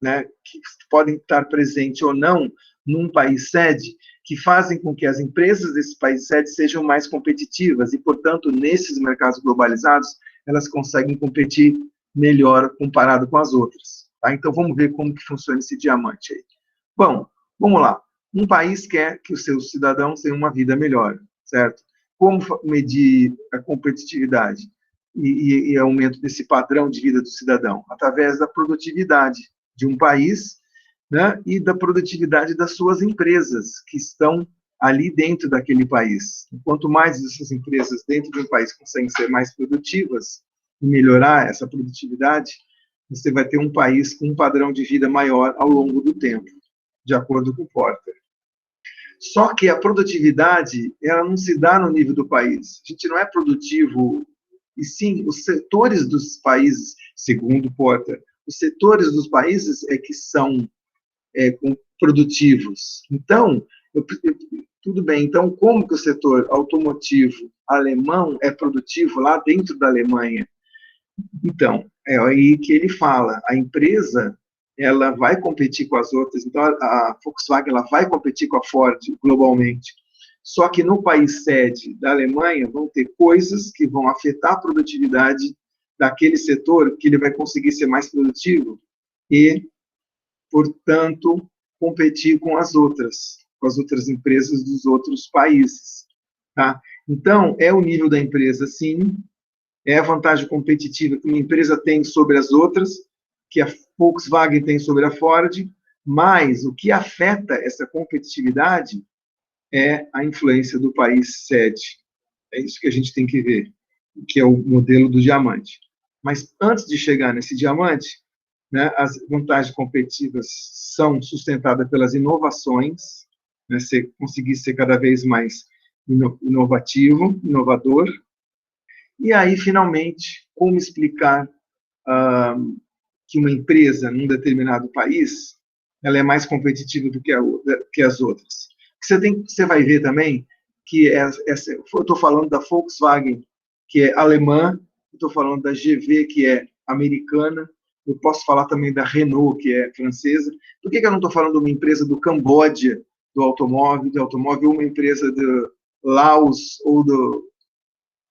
S1: né, que podem estar presentes ou não num país sede, que fazem com que as empresas desse país sede sejam mais competitivas e, portanto, nesses mercados globalizados, elas conseguem competir melhor comparado com as outras. Tá? Então, vamos ver como que funciona esse diamante aí. Bom, vamos lá. Um país quer que os seus cidadãos tenham uma vida melhor, certo? Como medir a competitividade e aumento desse padrão de vida do cidadão? Através da produtividade de um país, né, e da produtividade das suas empresas que estão ali dentro daquele país. Quanto mais essas empresas dentro de um país conseguem ser mais produtivas e melhorar essa produtividade, você vai ter um país com um padrão de vida maior ao longo do tempo, de acordo com Porter. Só que a produtividade, ela não se dá no nível do país. A gente não é produtivo, e sim, os setores dos países, segundo Porter, os setores dos países é que são produtivos. Então, tudo bem, então como que o setor automotivo alemão é produtivo lá dentro da Alemanha? Então, é aí que ele fala, a empresa, ela vai competir com as outras, então a Volkswagen, ela vai competir com a Ford globalmente. Só que no país sede da Alemanha vão ter coisas que vão afetar a produtividade daquele setor, que ele vai conseguir ser mais produtivo e, portanto, competir com as outras empresas dos outros países. Tá? Então, é o nível da empresa, sim, é a vantagem competitiva que uma empresa tem sobre as outras, que a Volkswagen tem sobre a Ford, mas o que afeta essa competitividade é a influência do país sede. É isso que a gente tem que ver, que é o modelo do diamante. Mas antes de chegar nesse diamante, né, as vantagens competitivas são sustentadas pelas inovações, né, conseguir ser cada vez mais inovativo, inovador. E aí, finalmente, como explicar que uma empresa num determinado país ela é mais competitiva do que as outras? Você vai ver também que eu estou falando da Volkswagen, que é alemã, estou falando da GV, que é americana, eu posso falar também da Renault, que é francesa. Por que eu não estou falando de uma empresa do Camboja, do automóvel, ou uma empresa do Laos ou do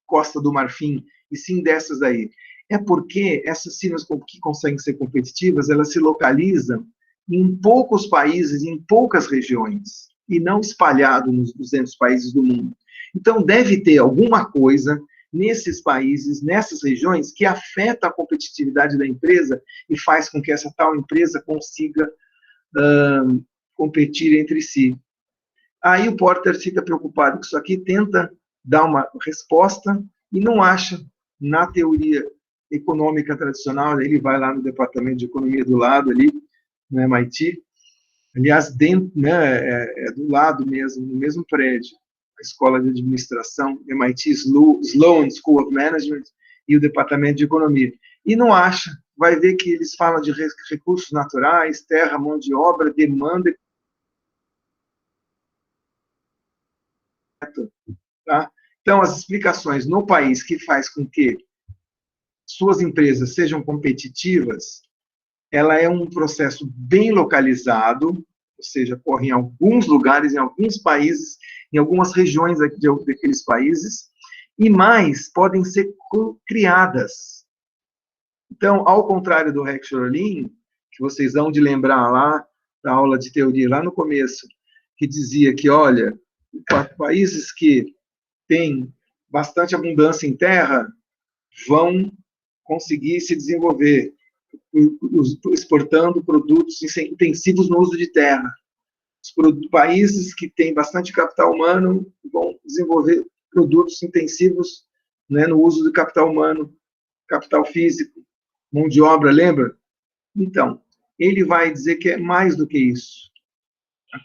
S1: Costa do Marfim, e sim dessas aí? É porque essas sinos que conseguem ser competitivas, elas se localizam em poucos países, em poucas regiões, e não espalhado nos 200 países do mundo. Então, deve ter alguma coisa nesses países, nessas regiões, que afeta a competitividade da empresa e faz com que essa tal empresa consiga competir entre si. Aí o Porter fica preocupado com isso aqui, tenta dar uma resposta e não acha, na teoria econômica tradicional, ele vai lá no departamento de economia do lado, ali, no MIT, aliás, dentro, né, do lado mesmo, no mesmo prédio, a Escola de Administração, MIT Sloan School of Management e o Departamento de Economia. E não acha, vai ver que eles falam de recursos naturais, terra, mão de obra, demanda. Tá? Então, as explicações no país que faz com que suas empresas sejam competitivas, ela é um processo bem localizado, ou seja, ocorre em alguns lugares, em alguns países, em algumas regiões daqueles países, e mais podem ser criadas. Então, ao contrário do Rex Schorlin, que vocês vão de lembrar lá, da aula de teoria, lá no começo, que dizia que, olha, países que têm bastante abundância em terra vão conseguir se desenvolver exportando produtos intensivos no uso de terra. Os países que têm bastante capital humano vão desenvolver produtos intensivos, né, no uso do capital humano, capital físico, mão de obra, lembra? Então, ele vai dizer que é mais do que isso.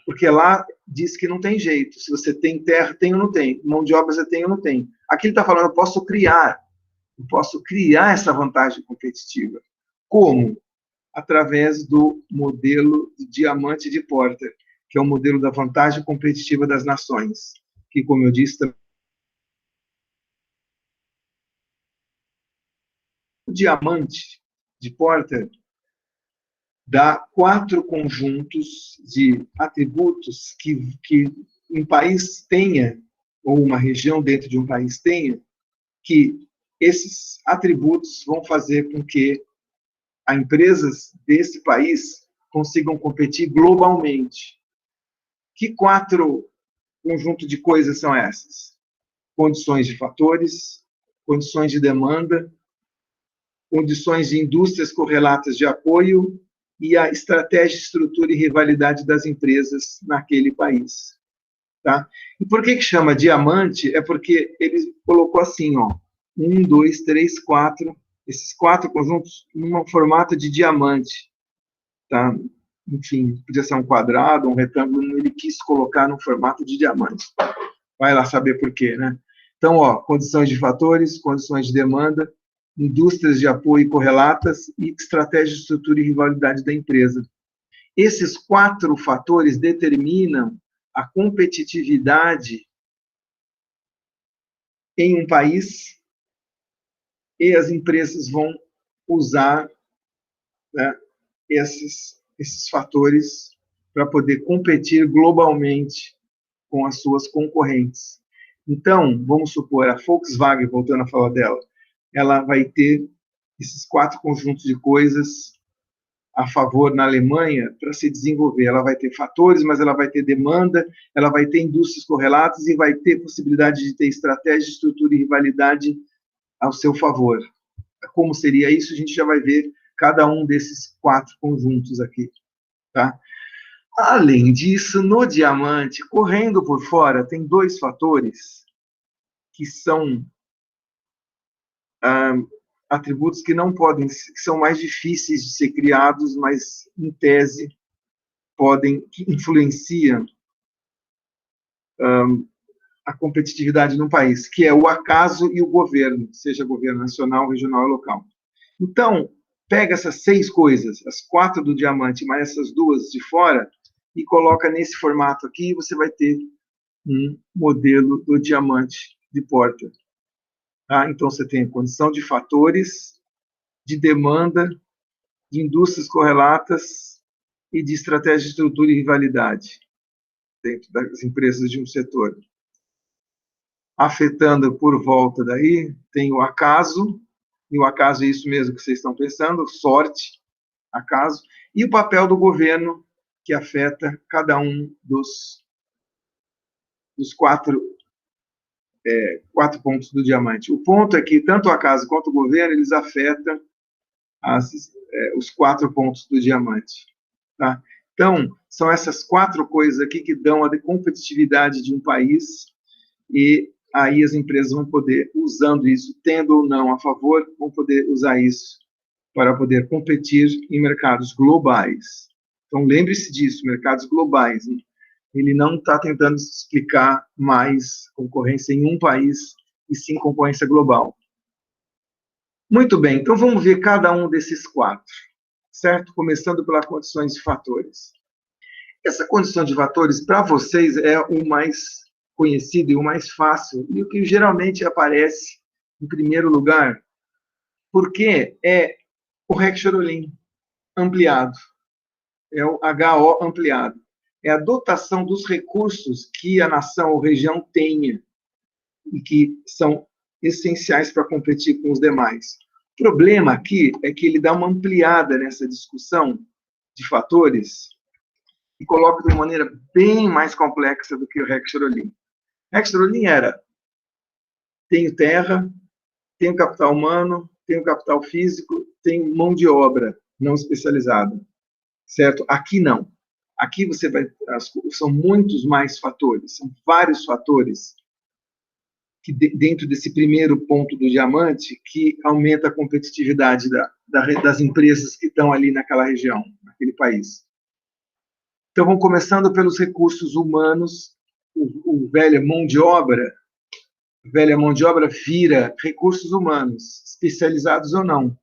S1: Porque lá diz que não tem jeito. Se você tem terra, tem ou não tem. Mão de obra, você tem ou não tem. Aqui ele está falando, eu posso criar essa vantagem competitiva. Como? através do modelo de diamante de Porter, que é o modelo da vantagem competitiva das nações, que, como eu disse, o diamante de Porter dá 4 conjuntos de atributos que um país tenha, ou uma região dentro de um país tenha, que esses atributos vão fazer com que as empresas desse país consigam competir globalmente. Que 4 conjuntos de coisas são essas? Condições de fatores, condições de demanda, condições de indústrias correlatas de apoio e a estratégia, estrutura e rivalidade das empresas naquele país. Tá? E por que chama diamante? É porque ele colocou assim, ó, 1, 2, 3, 4, esses 4 conjuntos num formato de diamante. Tá? Enfim, podia ser um quadrado, um retângulo, ele quis colocar no formato de diamante. Vai lá saber por quê, né? Então, ó, condições de fatores, condições de demanda, indústrias de apoio correlatas e estratégia, estrutura e rivalidade da empresa. Esses 4 fatores determinam a competitividade em um país e as empresas vão usar, né, esses fatores para poder competir globalmente com as suas concorrentes. Então, vamos supor, a Volkswagen, voltando a falar dela, ela vai ter esses 4 conjuntos de coisas a favor na Alemanha para se desenvolver. Ela vai ter fatores, mas ela vai ter demanda, ela vai ter indústrias correlatas e vai ter possibilidade de ter estratégia, estrutura e rivalidade ao seu favor. Como seria isso? A gente já vai ver cada um desses 4 conjuntos aqui. Tá? Além disso, no diamante, correndo por fora, tem 2 fatores que são atributos que não podem, que são mais difíceis de ser criados, mas em tese que influenciam a competitividade no país, que é o acaso e o governo, seja governo nacional, regional ou local. Então, pega essas 6 coisas, as 4 do diamante, mais essas 2 de fora, e coloca nesse formato aqui, e você vai ter um modelo do diamante de Porter. Tá? Então, você tem a condição de fatores, de demanda, de indústrias correlatas e de estratégia, estrutura e rivalidade dentro das empresas de um setor. Afetando por volta daí, tem o acaso, e o acaso é isso mesmo que vocês estão pensando, sorte, acaso, e o papel do governo, que afeta cada um dos 4 pontos do diamante. O ponto é que tanto o acaso quanto o governo, eles afetam os 4 pontos do diamante. Tá? Então, são essas 4 coisas aqui que dão a competitividade de um país, e aí as empresas vão poder, usando isso, tendo ou não a favor, vão poder usar isso para poder competir em mercados globais. Então, lembre-se disso, mercados globais. Né? Ele não está tentando explicar mais concorrência em um país, e sim concorrência global. Muito bem, então vamos ver cada um desses 4, certo? Começando pelas condições de fatores. Essa condição de fatores, para vocês, é o mais conhecido e o mais fácil, e o que geralmente aparece em primeiro lugar, porque é o Heck-Cherolin ampliado, é o HO ampliado. É a dotação dos recursos que a nação ou região tenha e que são essenciais para competir com os demais. O problema aqui é que ele dá uma ampliada nessa discussão de fatores e coloca de uma maneira bem mais complexa do que o Heck-Cherolin. Heck-Cherolin era: tenho terra, tenho capital humano, tenho capital físico, tenho mão de obra não especializada. Certo? Aqui não. Aqui você vai, são muitos mais fatores, são vários fatores que dentro desse primeiro ponto do diamante que aumenta a competitividade das empresas que estão ali naquela região, naquele país. Então, vamos começando pelos recursos humanos. O velha mão de obra vira recursos humanos, especializados ou não.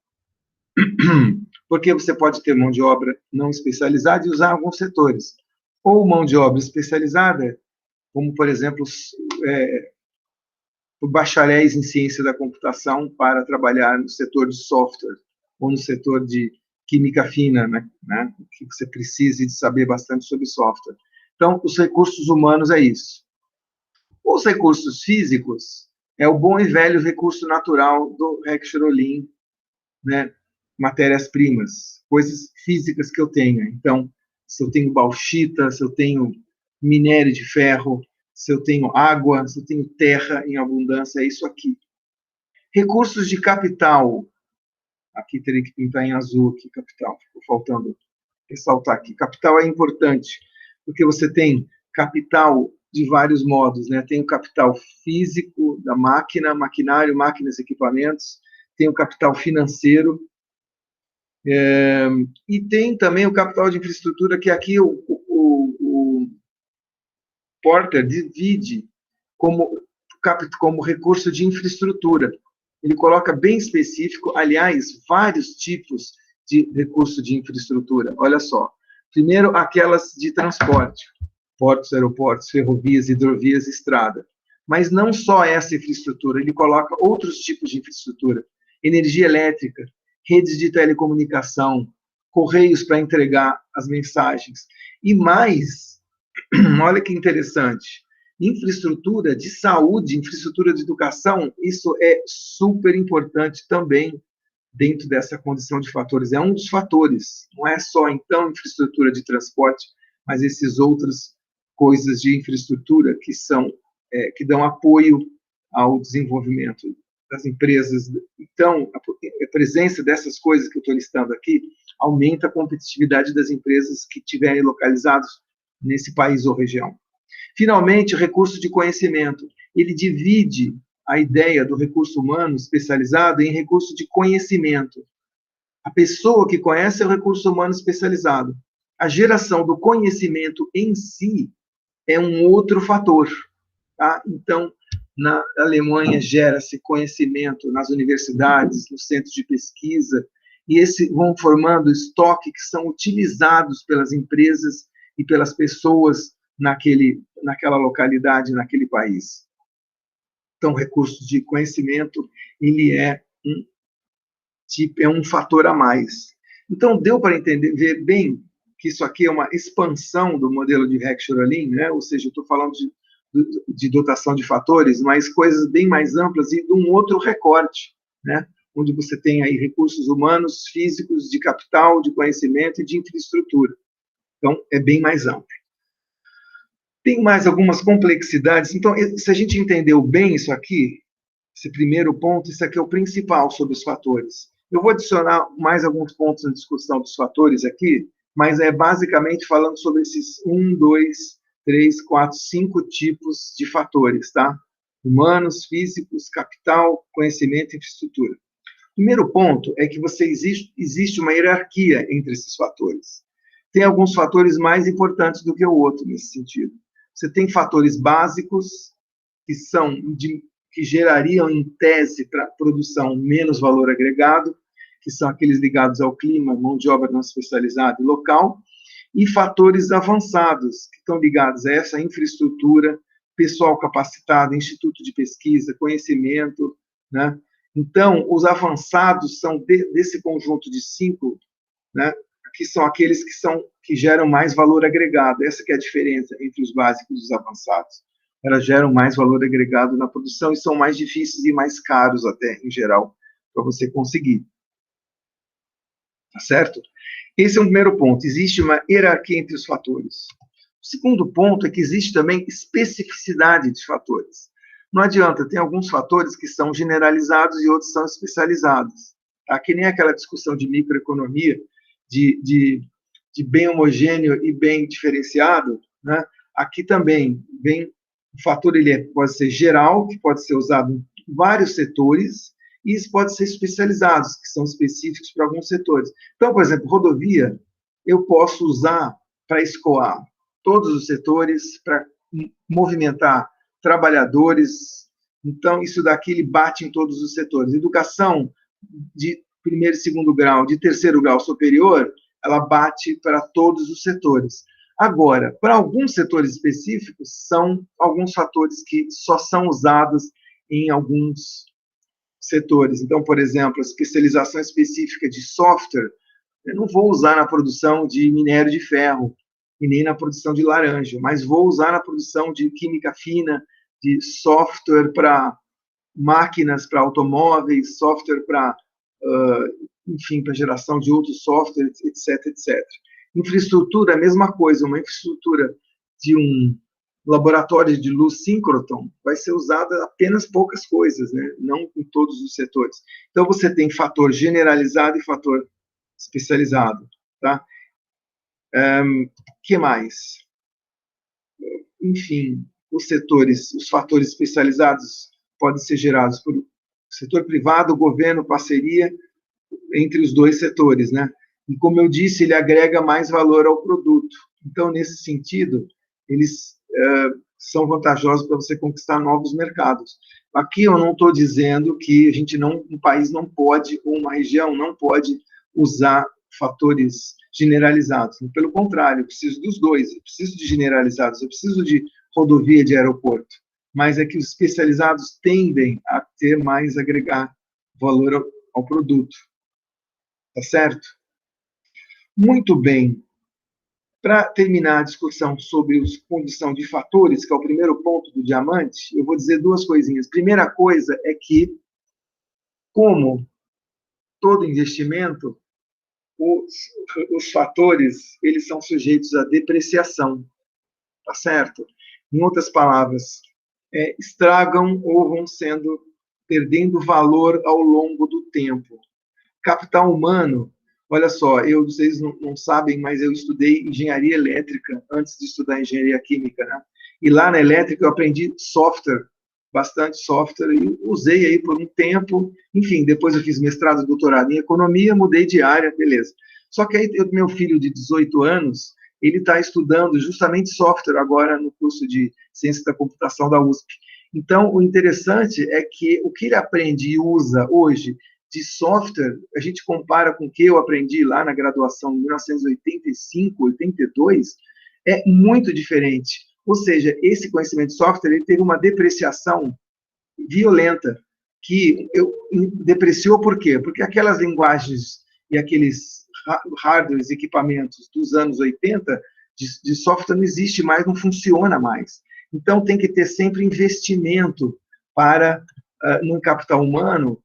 S1: Porque você pode ter mão de obra não especializada e usar alguns setores. Ou mão de obra especializada, como, por exemplo, bacharéis em ciência da computação para trabalhar no setor de software ou no setor de química fina, né? Que você precise de saber bastante sobre software. Então, os recursos humanos é isso. Os recursos físicos é o bom e velho recurso natural do Heckscher Ohlin, né? Matérias-primas, coisas físicas que eu tenho. Então, se eu tenho bauxita, se eu tenho minério de ferro, se eu tenho água, se eu tenho terra em abundância, é isso aqui. Recursos de capital. Aqui teria que pintar em azul, aqui, capital. Ficou faltando ressaltar aqui. Capital é importante, porque você tem capital de vários modos, né? Tem o capital físico da máquina, maquinário, máquinas, equipamentos. Tem o capital financeiro. E tem também o capital de infraestrutura, que aqui o Porter divide como recurso de infraestrutura. Ele coloca bem específico, aliás, vários tipos de recurso de infraestrutura. Olha só. Primeiro, aquelas de transporte, portos, aeroportos, ferrovias, hidrovias, estrada. Mas não só essa infraestrutura, ele coloca outros tipos de infraestrutura. Energia elétrica, redes de telecomunicação, correios para entregar as mensagens. E mais, olha que interessante, infraestrutura de saúde, infraestrutura de educação, isso é super importante também dentro dessa condição de fatores. É um dos fatores, não é só, então, infraestrutura de transporte, mas esses outras coisas de infraestrutura que dão apoio ao desenvolvimento das empresas. Então, a presença dessas coisas que eu estou listando aqui aumenta a competitividade das empresas que estiverem localizadas nesse país ou região. Finalmente, recurso de conhecimento. Ele divide a ideia do recurso humano especializado em recurso de conhecimento. A pessoa que conhece é o recurso humano especializado. A geração do conhecimento em si é um outro fator. Tá? Então, na Alemanha gera-se conhecimento nas universidades, nos centros de pesquisa, e vão formando estoque que são utilizados pelas empresas e pelas pessoas naquela localidade, naquele país. Então, o recurso de conhecimento, ele é um fator a mais. Então, deu para ver bem que isso aqui é uma expansão do modelo de Heckscher Ohlin, né? Ou seja, eu estou falando de dotação de fatores, mas coisas bem mais amplas e de um outro recorte, né? Onde você tem aí recursos humanos, físicos, de capital, de conhecimento e de infraestrutura. Então, é bem mais amplo. Tem mais algumas complexidades. Então, se a gente entendeu bem isso aqui, esse primeiro ponto, isso aqui é o principal sobre os fatores. Eu vou adicionar mais alguns pontos na discussão dos fatores aqui, mas é basicamente falando sobre esses 1, 2, 3, 4, 5 tipos de fatores, tá? Humanos, físicos, capital, conhecimento e infraestrutura. O primeiro ponto é que existe uma hierarquia entre esses fatores. Tem alguns fatores mais importantes do que o outro nesse sentido. Você tem fatores básicos, que gerariam, em tese, para a produção menos valor agregado, que são aqueles ligados ao clima, mão de obra não especializada e local, e fatores avançados, que estão ligados a essa infraestrutura, pessoal capacitado, instituto de pesquisa, conhecimento, né? Então, os avançados são desse conjunto de 5, né, que são aqueles que geram mais valor agregado. Essa que é a diferença entre os básicos e os avançados. Elas geram mais valor agregado na produção e são mais difíceis e mais caros até, em geral, para você conseguir. Tá certo? Esse é o primeiro ponto. Existe uma hierarquia entre os fatores. O segundo ponto é que existe também especificidade de fatores. Não adianta, tem alguns fatores que são generalizados e outros são especializados. Tá? Que nem aquela discussão de microeconomia, de bem homogêneo e bem diferenciado, né? Aqui também o fator pode ser geral, que pode ser usado em vários setores, e isso pode ser especializados, que são específicos para alguns setores. Então, por exemplo, rodovia, eu posso usar para escoar todos os setores, para movimentar trabalhadores. Então, isso daqui ele bate em todos os setores. Educação, de primeiro e segundo grau, de terceiro grau superior, ela bate para todos os setores. Agora, para alguns setores específicos, são alguns fatores que só são usados em alguns setores. Então, por exemplo, a especialização específica de software, eu não vou usar na produção de minério de ferro e nem na produção de laranja, mas vou usar na produção de química fina, de software para máquinas, para automóveis, software para, enfim, para geração de outros softwares, etc, etc. Infraestrutura, a mesma coisa, uma infraestrutura de um laboratório de luz síncrotron vai ser usada apenas poucas coisas, né? Não em todos os setores. Então, você tem fator generalizado e fator especializado, tá? Que mais? Enfim, os setores, os fatores especializados podem ser gerados por setor privado, governo, parceria entre os dois setores, né? E como eu disse, ele agrega mais valor ao produto. Então, nesse sentido, eles são vantajosos para você conquistar novos mercados. Aqui eu não estou dizendo que a gente não, um país não pode, ou uma região não pode usar fatores generalizados. Pelo contrário, eu preciso dos dois. Eu preciso de generalizados, eu preciso de rodovia, de aeroporto. Mas é que os especializados tendem a ter mais, agregar valor ao produto. Tá certo? Muito bem. Para terminar a discussão sobre a condição de fatores, que é o primeiro ponto do diamante, eu vou dizer duas coisinhas. Primeira coisa é que, como todo investimento, os fatores, eles são sujeitos à depreciação, tá certo? Em outras palavras, estragam ou vão perdendo valor ao longo do tempo. Capital humano, olha só, vocês não sabem, mas eu estudei engenharia elétrica antes de estudar engenharia química, né? E lá na elétrica eu aprendi software, bastante software, e usei aí por um tempo. Enfim, depois eu fiz mestrado e doutorado em economia, mudei de área, beleza. Só que aí meu filho de 18 anos, ele está estudando justamente software agora no curso de ciência da computação da USP. Então, o interessante é que o que ele aprende e usa hoje de software, a gente compara com o que eu aprendi lá na graduação em 1985, 82, é muito diferente. Ou seja, esse conhecimento de software ele teve uma depreciação violenta, que depreciou por quê? Porque aquelas linguagens e aqueles hardwares, equipamentos dos anos 80, de software não existe mais, não funciona mais. Então, tem que ter sempre investimento no capital humano,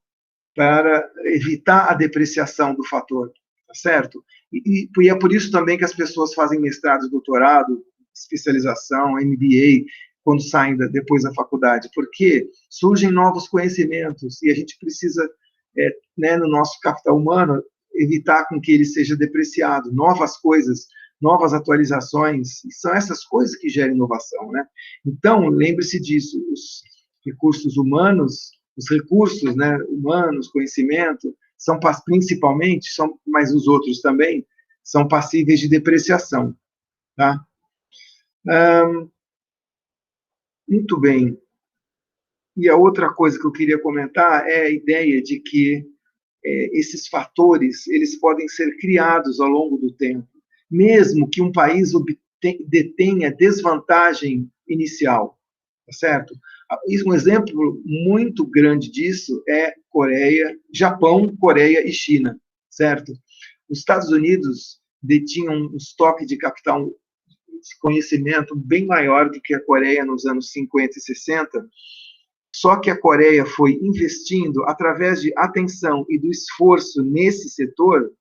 S1: para evitar a depreciação do fator, tá certo? E é por isso também que as pessoas fazem mestrado, doutorado, especialização, MBA, quando saem depois da faculdade, porque surgem novos conhecimentos e a gente precisa, no nosso capital humano, evitar com que ele seja depreciado, novas coisas, novas atualizações, e são essas coisas que geram inovação, né? Então, lembre-se disso, os recursos humanos, humanos, conhecimento, são principalmente, mas os outros também, são passíveis de depreciação. Tá? Muito bem. E a outra coisa que eu queria comentar é a ideia de que esses fatores eles podem ser criados ao longo do tempo, mesmo que um país detenha desvantagem inicial, tá certo? Um exemplo muito grande disso é Japão, Coreia e China, certo? Os Estados Unidos detinham um estoque de capital de conhecimento bem maior do que a Coreia nos anos 50 e 60, só que a Coreia foi investindo, através de atenção e do esforço nesse setor,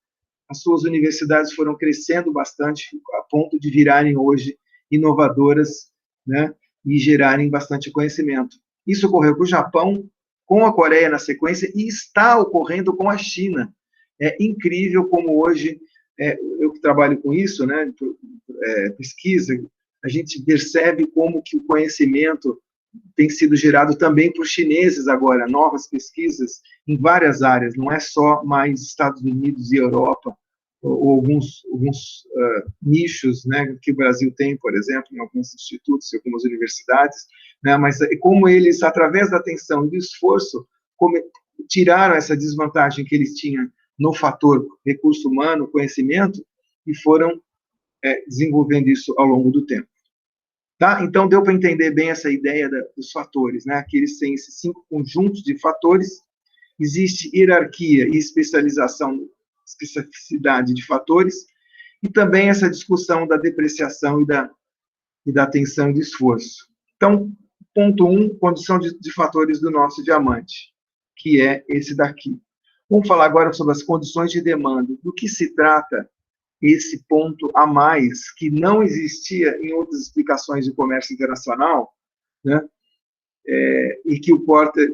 S1: as suas universidades foram crescendo bastante, a ponto de virarem hoje inovadoras, né, e gerarem bastante conhecimento. Isso ocorreu com o Japão, com a Coreia na sequência, e está ocorrendo com a China. É incrível como hoje, eu que trabalho com isso, né, pesquisa, a gente percebe como que o conhecimento tem sido gerado também por chineses agora, novas pesquisas em várias áreas, não é só mais Estados Unidos e Europa, ou alguns nichos, né, que o Brasil tem, por exemplo, em alguns institutos, em algumas universidades, né, mas como eles, através da atenção e do esforço, tiraram essa desvantagem que eles tinham no fator recurso humano, conhecimento, e foram desenvolvendo isso ao longo do tempo. Tá? Então, deu para entender bem essa ideia dos fatores, né? Que eles têm esses 5 conjuntos de fatores, existe hierarquia e especificidade de fatores, e também essa discussão da depreciação e da tensão e do esforço. Então, ponto 1, condição de fatores do nosso diamante, que é esse daqui. Vamos falar agora sobre as condições de demanda. Do que se trata esse ponto a mais, que não existia em outras explicações de comércio internacional, né? E que o Porter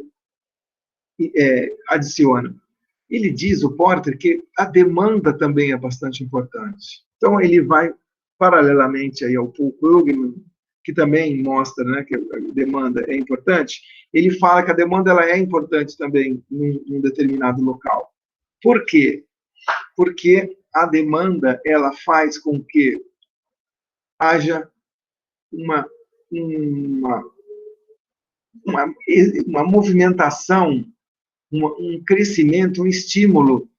S1: adiciona. Ele diz, o Porter, que a demanda também é bastante importante. Então, ele vai, paralelamente aí ao Paul Krugman, que também mostra, né, que a demanda é importante, ele fala que a demanda ela é importante também num determinado local. Por quê? Porque a demanda ela faz com que haja uma movimentação, um crescimento, um estímulo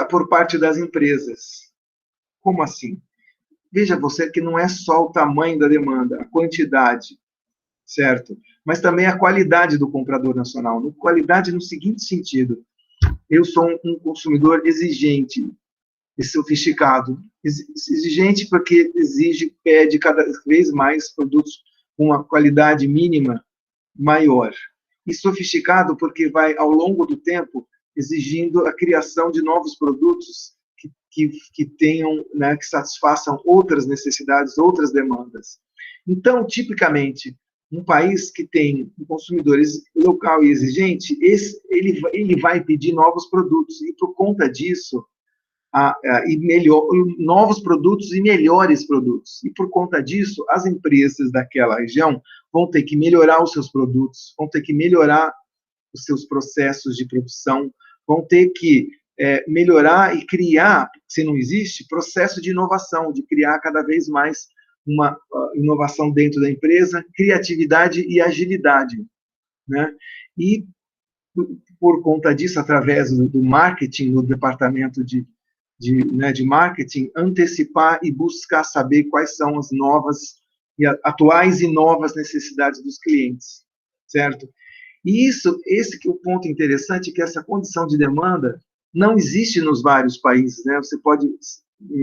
S1: por parte das empresas. Como assim? Veja você que não é só o tamanho da demanda, a quantidade, certo? Mas também a qualidade do comprador nacional. Qualidade no seguinte sentido: eu sou um consumidor exigente e sofisticado. Exigente porque pede cada vez mais produtos com uma qualidade mínima maior. E sofisticado porque vai, ao longo do tempo, exigindo a criação de novos produtos que tenham, né, que satisfaçam outras necessidades, outras demandas. Então, tipicamente, um país que tem um consumidor local e exigente, ele vai pedir novos produtos, e por conta disso, novos produtos e melhores produtos. E por conta disso, as empresas daquela região vão ter que melhorar os seus produtos, vão ter que melhorar os seus processos de produção, vão ter que melhorar e criar, se não existe, processo de inovação, de criar cada vez mais uma inovação dentro da empresa, criatividade e agilidade, né? E por conta disso, através do marketing, do departamento de marketing, antecipar e buscar saber quais são as novas, atuais e novas necessidades dos clientes, certo? E esse que é o ponto interessante, que essa condição de demanda não existe nos vários países, né? Você pode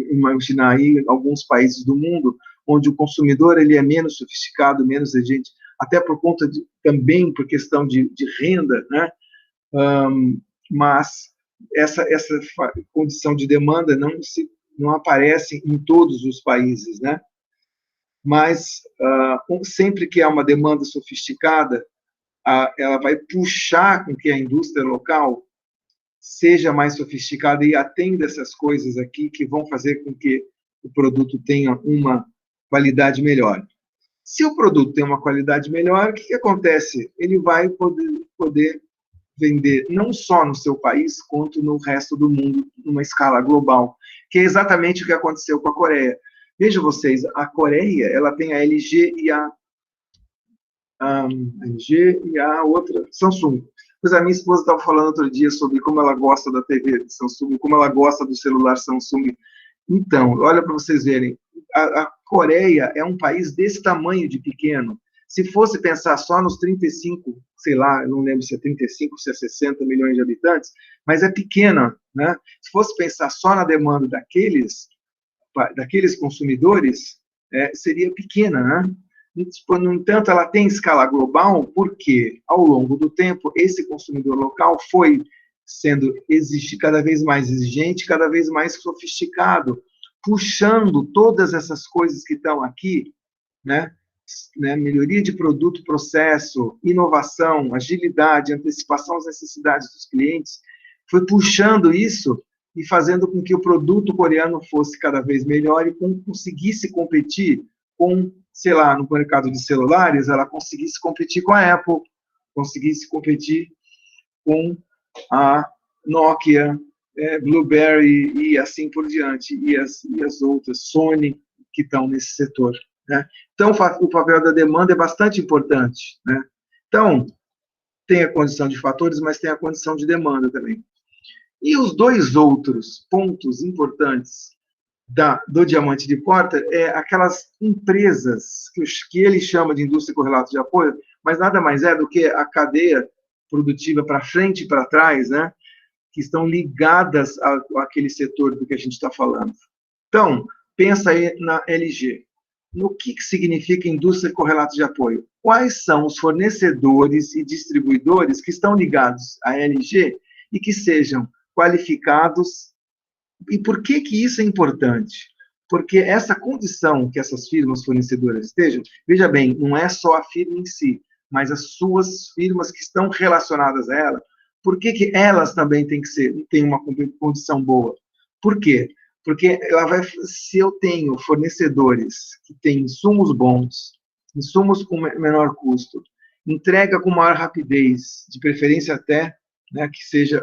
S1: imaginar aí alguns países do mundo onde o consumidor ele é menos sofisticado, menos exigente, até por conta também por questão de renda, né? Mas essa condição de demanda não aparece em todos os países, né? Mas sempre que há uma demanda sofisticada, ela vai puxar com que a indústria local seja mais sofisticada e atenda essas coisas aqui que vão fazer com que o produto tenha uma qualidade melhor. Se o produto tem uma qualidade melhor, o que acontece? Ele vai poder vender não só no seu país, quanto no resto do mundo, numa escala global, que é exatamente o que aconteceu com a Coreia. Vejam vocês, a Coreia ela tem a LG e a outra, Samsung. Pois a minha esposa estava falando outro dia sobre como ela gosta da TV de Samsung, como ela gosta do celular Samsung. Então, olha para vocês verem, a Coreia é um país desse tamanho de pequeno. Se fosse pensar só nos 35, sei lá, eu não lembro se é 35, se é 60 milhões de habitantes, mas é pequena, né? Se fosse pensar só na demanda daqueles consumidores, seria pequena, né? No entanto, ela tem escala global porque, ao longo do tempo, esse consumidor local foi sendo cada vez mais exigente, cada vez mais sofisticado, puxando todas essas coisas que estão aqui, né? Melhoria de produto, processo, inovação, agilidade, antecipação às necessidades dos clientes, foi puxando isso e fazendo com que o produto coreano fosse cada vez melhor e conseguisse competir com, sei lá, no mercado de celulares, ela conseguisse competir com a Apple, conseguisse competir com a Nokia, BlueBerry e assim por diante, e as outras, Sony, que estão nesse setor, né? Então, o papel da demanda é bastante importante, né? Então, tem a condição de fatores, mas tem a condição de demanda também. E os dois outros pontos importantes do diamante de porta é aquelas empresas que ele chama de indústria correlata de apoio, mas nada mais é do que a cadeia produtiva para frente e para trás, né, que estão ligadas àquele setor do que a gente está falando. Então, pensa aí na LG. No que significa indústria correlata de apoio? Quais são os fornecedores e distribuidores que estão ligados à LG e que sejam qualificados? E por que isso é importante? Porque essa condição que essas firmas fornecedoras estejam, veja bem, não é só a firma em si, mas as suas firmas que estão relacionadas a ela, por que elas também têm uma condição boa? Por quê? Porque se eu tenho fornecedores que têm insumos bons, insumos com menor custo, entrega com maior rapidez, de preferência até, né, que seja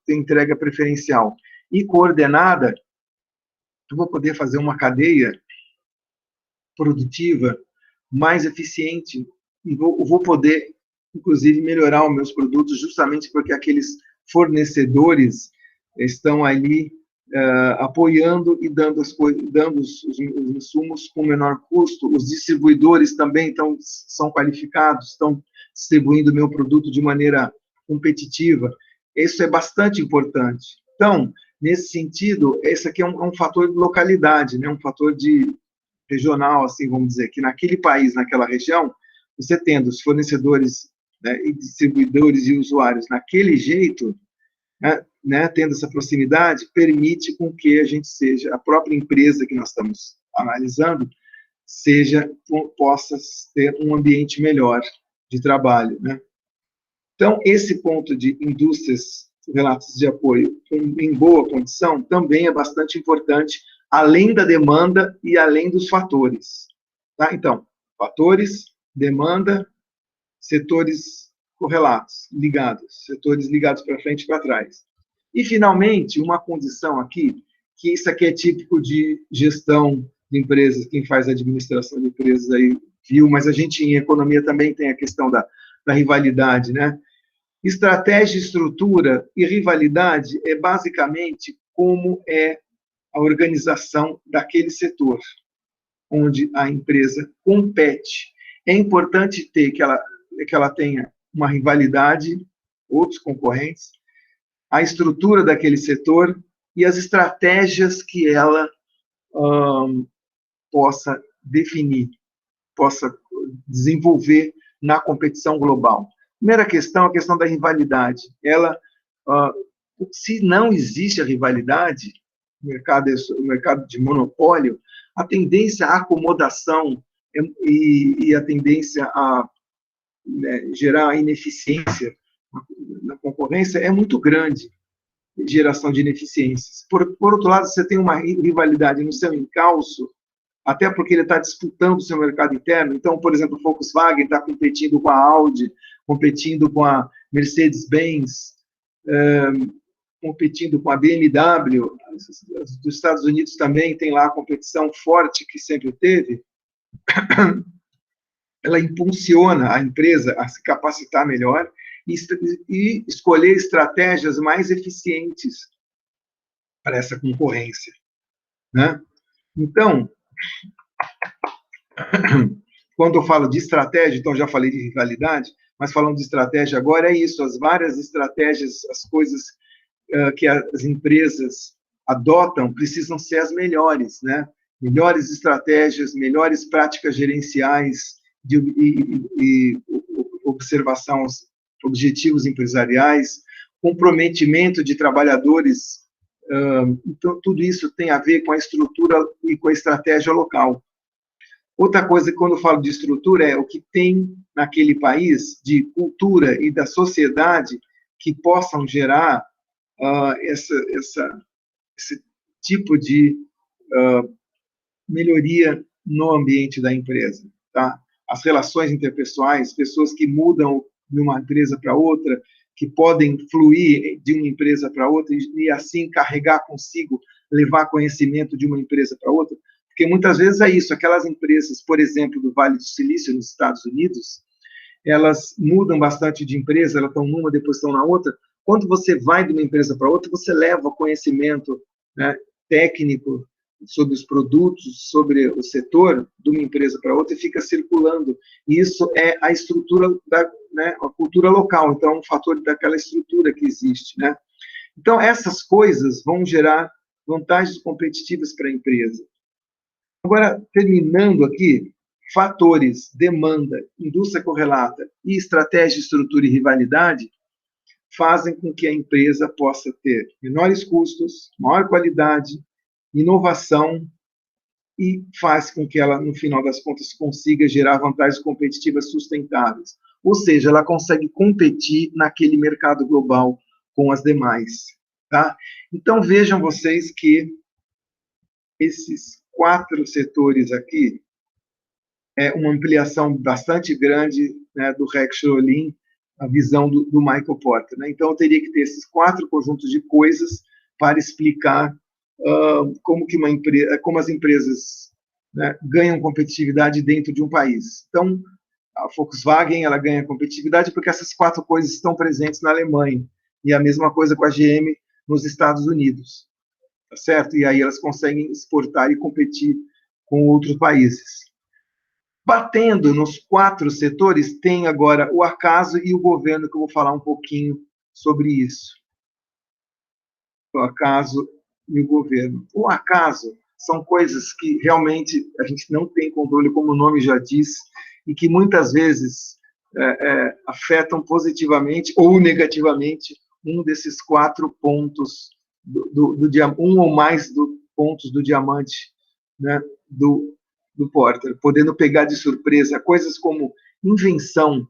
S1: entrega preferencial e coordenada, eu vou poder fazer uma cadeia produtiva mais eficiente e vou poder, inclusive, melhorar os meus produtos justamente porque aqueles fornecedores estão ali apoiando e dando os insumos com menor custo. Os distribuidores também são qualificados, estão distribuindo o meu produto de maneira competitiva. Isso é bastante importante. Então, nesse sentido, esse aqui é um fator de localidade, né? Um fator de regional, assim, vamos dizer, que naquele país, naquela região, você tendo os fornecedores, né, e distribuidores e usuários naquele jeito, né, tendo essa proximidade, permite com que a gente seja, a própria empresa que nós estamos analisando, possa ter um ambiente melhor de trabalho, né? Então, esse ponto de indústrias relatos de apoio em boa condição também é bastante importante, além da demanda e além dos fatores. Tá? Então, fatores, demanda, setores correlatos, setores ligados para frente e para trás. E, finalmente, uma condição aqui, que isso aqui é típico de gestão de empresas, quem faz administração de empresas aí viu, mas a gente em economia também tem a questão da rivalidade, né? Estratégia, estrutura e rivalidade é basicamente como é a organização daquele setor onde a empresa compete. É importante ter que ela tenha uma rivalidade, outros concorrentes, a estrutura daquele setor e as estratégias que ela possa definir, possa desenvolver na competição global. Primeira questão, a questão da rivalidade. Se não existe a rivalidade, o mercado de monopólio, a tendência à acomodação e a tendência a gerar ineficiência na concorrência é muito grande, geração de ineficiências. Por outro lado, você tem uma rivalidade no seu encalço, até porque ele está disputando o seu mercado interno. Então, por exemplo, o Volkswagen está competindo com a Audi, competindo com a Mercedes-Benz, competindo com a BMW. Dos Estados Unidos também tem lá a competição forte que sempre teve. Ela impulsiona a empresa a se capacitar melhor e escolher estratégias mais eficientes para essa concorrência, né? Então, quando eu falo de estratégia, então já falei de rivalidade, mas falando de estratégia agora é isso, as várias estratégias, as coisas que as empresas adotam precisam ser as melhores, né? Melhores estratégias, melhores práticas gerenciais e observação aos objetivos empresariais, comprometimento de trabalhadores. Então, tudo isso tem a ver com a estrutura e com a estratégia local. Outra coisa, quando eu falo de estrutura, é o que tem naquele país de cultura e da sociedade que possam gerar esse tipo de melhoria no ambiente da empresa. Tá? As relações interpessoais, pessoas que mudam de uma empresa para outra, que podem fluir de uma empresa para outra e assim carregar consigo, levar conhecimento de uma empresa para outra, porque muitas vezes é isso, aquelas empresas, por exemplo, do Vale do Silício, nos Estados Unidos, elas mudam bastante de empresa, elas estão numa, depois estão na outra, quando você vai de uma empresa para outra, você leva conhecimento, né, técnico sobre os produtos, sobre o setor, de uma empresa para outra, e fica circulando. E isso é a estrutura, né, a cultura local, então é um fator daquela estrutura que existe, né? Então, essas coisas vão gerar vantagens competitivas para a empresa. Agora, terminando aqui, fatores, demanda, indústria correlata e estratégia, estrutura e rivalidade fazem com que a empresa possa ter menores custos, maior qualidade, inovação e faz com que ela, no final das contas, consiga gerar vantagens competitivas sustentáveis. Ou seja, ela consegue competir naquele mercado global com as demais. Tá? Então, vejam vocês que esses 4 setores aqui é uma ampliação bastante grande, né, do Rex Cholin, a visão do Michael Porter. Né? Então, eu teria que ter esses 4 conjuntos de coisas para explicar como as empresas, né, ganham competitividade dentro de um país. Então, a Volkswagen ela ganha competitividade porque essas 4 coisas estão presentes na Alemanha, e a mesma coisa com a GM nos Estados Unidos, tá certo? E aí elas conseguem exportar e competir com outros países. Batendo nos 4 setores, tem agora o acaso e o governo, que eu vou falar um pouquinho sobre isso. O acaso e o governo. O acaso são coisas que realmente a gente não tem controle, como o nome já diz, e que muitas vezes afetam positivamente ou negativamente um desses 4 pontos, um ou mais pontos do diamante, né, do Porter, podendo pegar de surpresa coisas como invenção.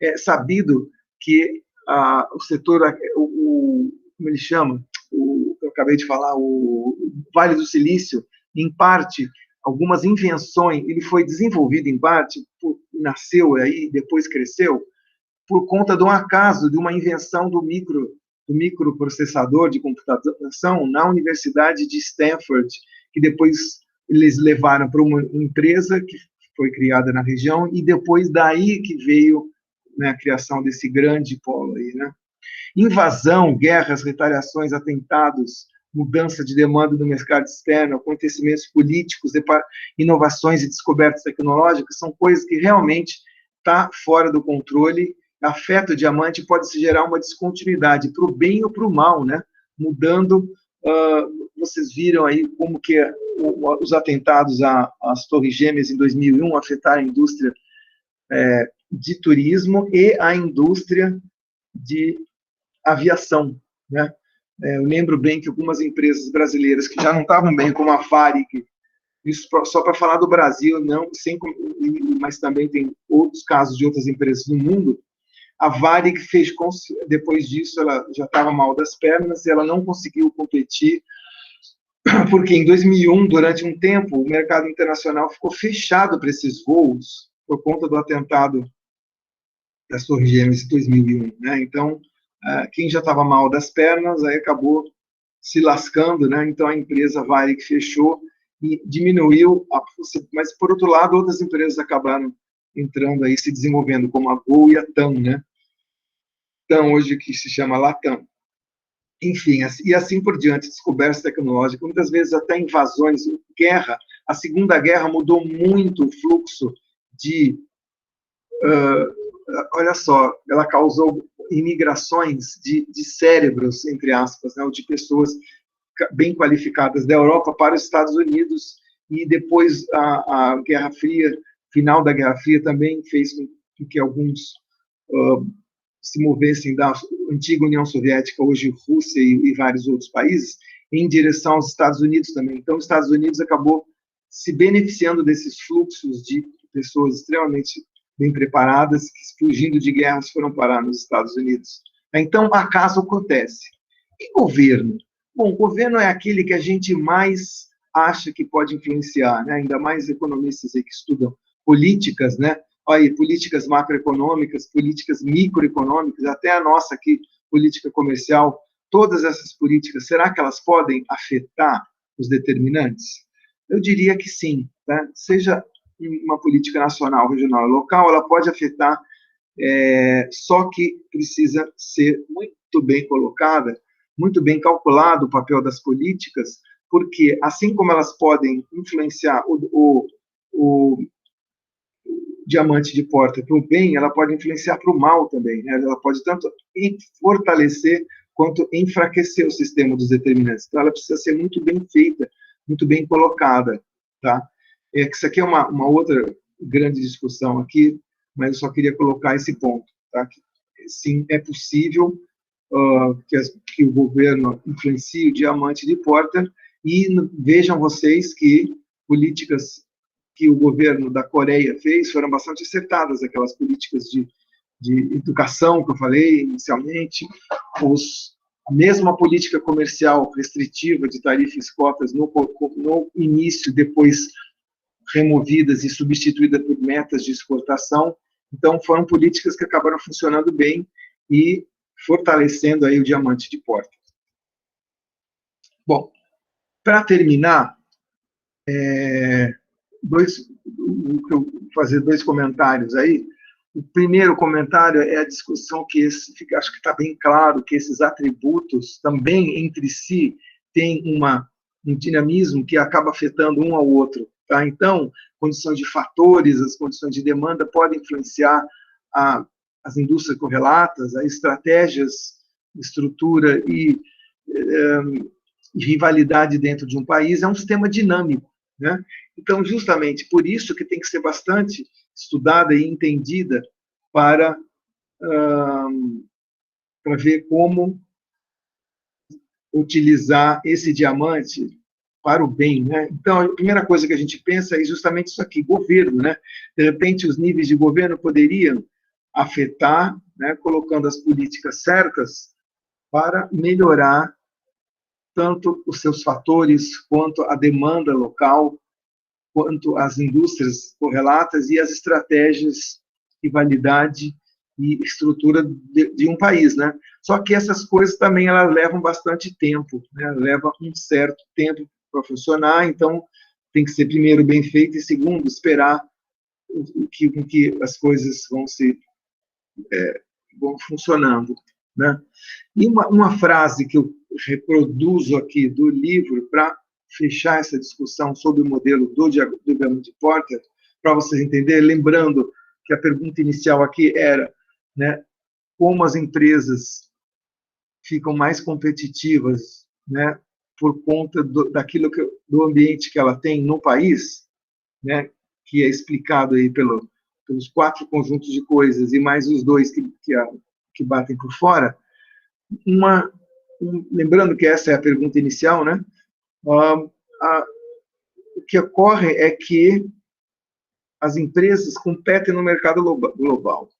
S1: É sabido que o setor, como ele chama, eu acabei de falar, o Vale do Silício, em parte, algumas invenções, ele foi desenvolvido em parte, nasceu aí, depois cresceu, por conta de um acaso, de uma invenção do microprocessador de computação na Universidade de Stanford, que depois eles levaram para uma empresa que foi criada na região, e depois daí que veio, né, a criação desse grande polo aí, né? Invasão, guerras, retaliações, atentados, mudança de demanda do mercado externo, acontecimentos políticos, inovações e descobertas tecnológicas são coisas que realmente estão fora do controle, afeta o diamante, pode se gerar uma descontinuidade para o bem ou para o mal, né? Mudando, vocês viram aí como que os atentados às Torres Gêmeas em 2001 afetaram a indústria de turismo e a indústria de aviação, né? Eu lembro bem que algumas empresas brasileiras que já não estavam bem, como a Varig, isso só para falar do Brasil, não, mas também tem outros casos de outras empresas no mundo. A Varig fez, depois disso, ela já estava mal das pernas e ela não conseguiu competir, porque em 2001, durante um tempo, o mercado internacional ficou fechado para esses voos por conta do atentado das Torres Gêmeas em 2001, né? Então, quem já estava mal das pernas, aí acabou se lascando, né? Então a empresa Varig fechou e diminuiu, mas por outro lado, outras empresas acabaram entrando aí, se desenvolvendo, como a Gol e a TAM, né? TAM hoje que se chama Latam. Enfim, e assim por diante, descobertas tecnológicas, muitas vezes até invasões, guerra. A Segunda Guerra mudou muito o fluxo de... olha só, ela causou imigrações de cérebros, entre aspas, né, ou de pessoas bem qualificadas da Europa para os Estados Unidos, e depois a Guerra Fria, final da Guerra Fria, também fez com que alguns se movessem da antiga União Soviética, hoje Rússia e vários outros países, em direção aos Estados Unidos também. Então, os Estados Unidos acabou se beneficiando desses fluxos de pessoas extremamente bem preparadas, que fugindo de guerras foram parar nos Estados Unidos. Então, acaso acontece. E governo? Bom, governo é aquele que a gente mais acha que pode influenciar, né? Ainda mais economistas aí que estudam políticas, né? Olha aí, políticas macroeconômicas, políticas microeconômicas, até a nossa aqui, política comercial, todas essas políticas, será que elas podem afetar os determinantes? Eu diria que sim, né? Seja uma política nacional, regional, local, ela pode afetar, só que precisa ser bem colocada, muito bem calculado o papel das políticas, porque assim como elas podem influenciar o diamante de porta para o bem, ela pode influenciar para o mal também, né? Ela pode tanto fortalecer quanto enfraquecer o sistema dos determinantes. Então, ela precisa ser muito bem feita, muito bem colocada, tá? Isso aqui é uma outra grande discussão aqui, mas eu só queria colocar esse ponto, tá? Que, sim, é possível que o governo influencie o diamante de Porter, e vejam vocês que políticas que o governo da Coreia fez foram bastante acertadas, aquelas políticas de educação que eu falei inicialmente, mesmo a política comercial restritiva de tarifas e cotas no início, depois removidas e substituídas por metas de exportação. Então, foram políticas que acabaram funcionando bem e fortalecendo aí o diamante de Porter. Bom, para terminar, fazer dois comentários aí. O primeiro comentário é a discussão que acho que está bem claro que esses atributos também entre si têm um dinamismo que acaba afetando um ao outro. Tá? Então, condições de fatores, as condições de demanda podem influenciar as indústrias correlatas, as estratégias, estrutura e rivalidade dentro de um país. É um sistema dinâmico, né? Então, justamente por isso que tem que ser bastante estudada e entendida para ver como utilizar esse diamante para o bem, né? Então, a primeira coisa que a gente pensa é justamente isso aqui, governo, né? De repente, os níveis de governo poderiam afetar, né, colocando as políticas certas para melhorar tanto os seus fatores, quanto a demanda local, quanto as indústrias correlatas e as estratégias de validade e estrutura de um país, né? Só que essas coisas também elas levam bastante tempo, né? Leva um certo tempo para funcionar, então tem que ser primeiro bem feito e segundo esperar que as coisas vão funcionando, né? E uma frase que eu reproduzo aqui do livro para fechar essa discussão sobre o modelo do diamante de Porter, para vocês entenderem, lembrando que a pergunta inicial aqui era, né, como as empresas ficam mais competitivas, né, por conta do ambiente que ela tem no país, né, que é explicado aí pelos 4 conjuntos de coisas e mais os 2 que batem por fora. Lembrando que essa é a pergunta inicial, né? O que ocorre é que as empresas competem no mercado global.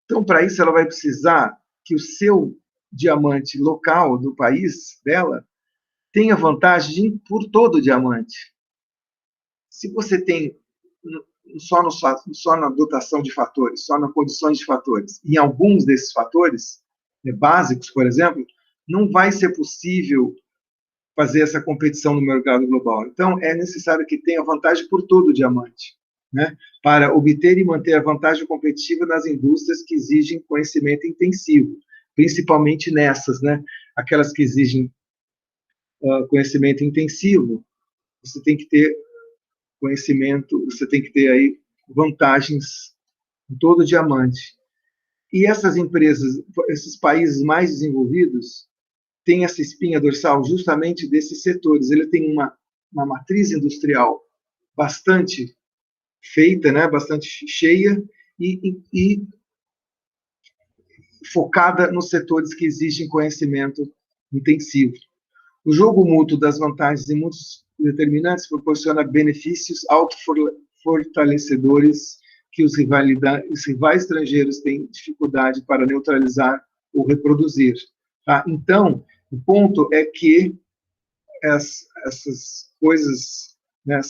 S1: Então, para isso, ela vai precisar que o seu diamante local do país dela tenha vantagem de impor todo o diamante. Se você tem só na dotação de fatores, só nas condições de fatores, em alguns desses fatores, básicos, por exemplo, não vai ser possível fazer essa competição no mercado global. Então, é necessário que tenha vantagem por todo o diamante, né? Para obter e manter a vantagem competitiva nas indústrias que exigem conhecimento intensivo, principalmente nessas, né? Aquelas que exigem conhecimento intensivo, você tem que ter conhecimento, você tem que ter aí vantagens em todo o diamante. E essas empresas, esses países mais desenvolvidos, têm essa espinha dorsal justamente desses setores. Ele tem uma matriz industrial bastante feita, né, bastante cheia e focada nos setores que exigem conhecimento intensivo. O jogo mútuo das vantagens e muitos determinantes proporciona benefícios autofortalecedores que os rivais estrangeiros têm dificuldade para neutralizar ou reproduzir. Tá? Então, o ponto é que essas coisas, né,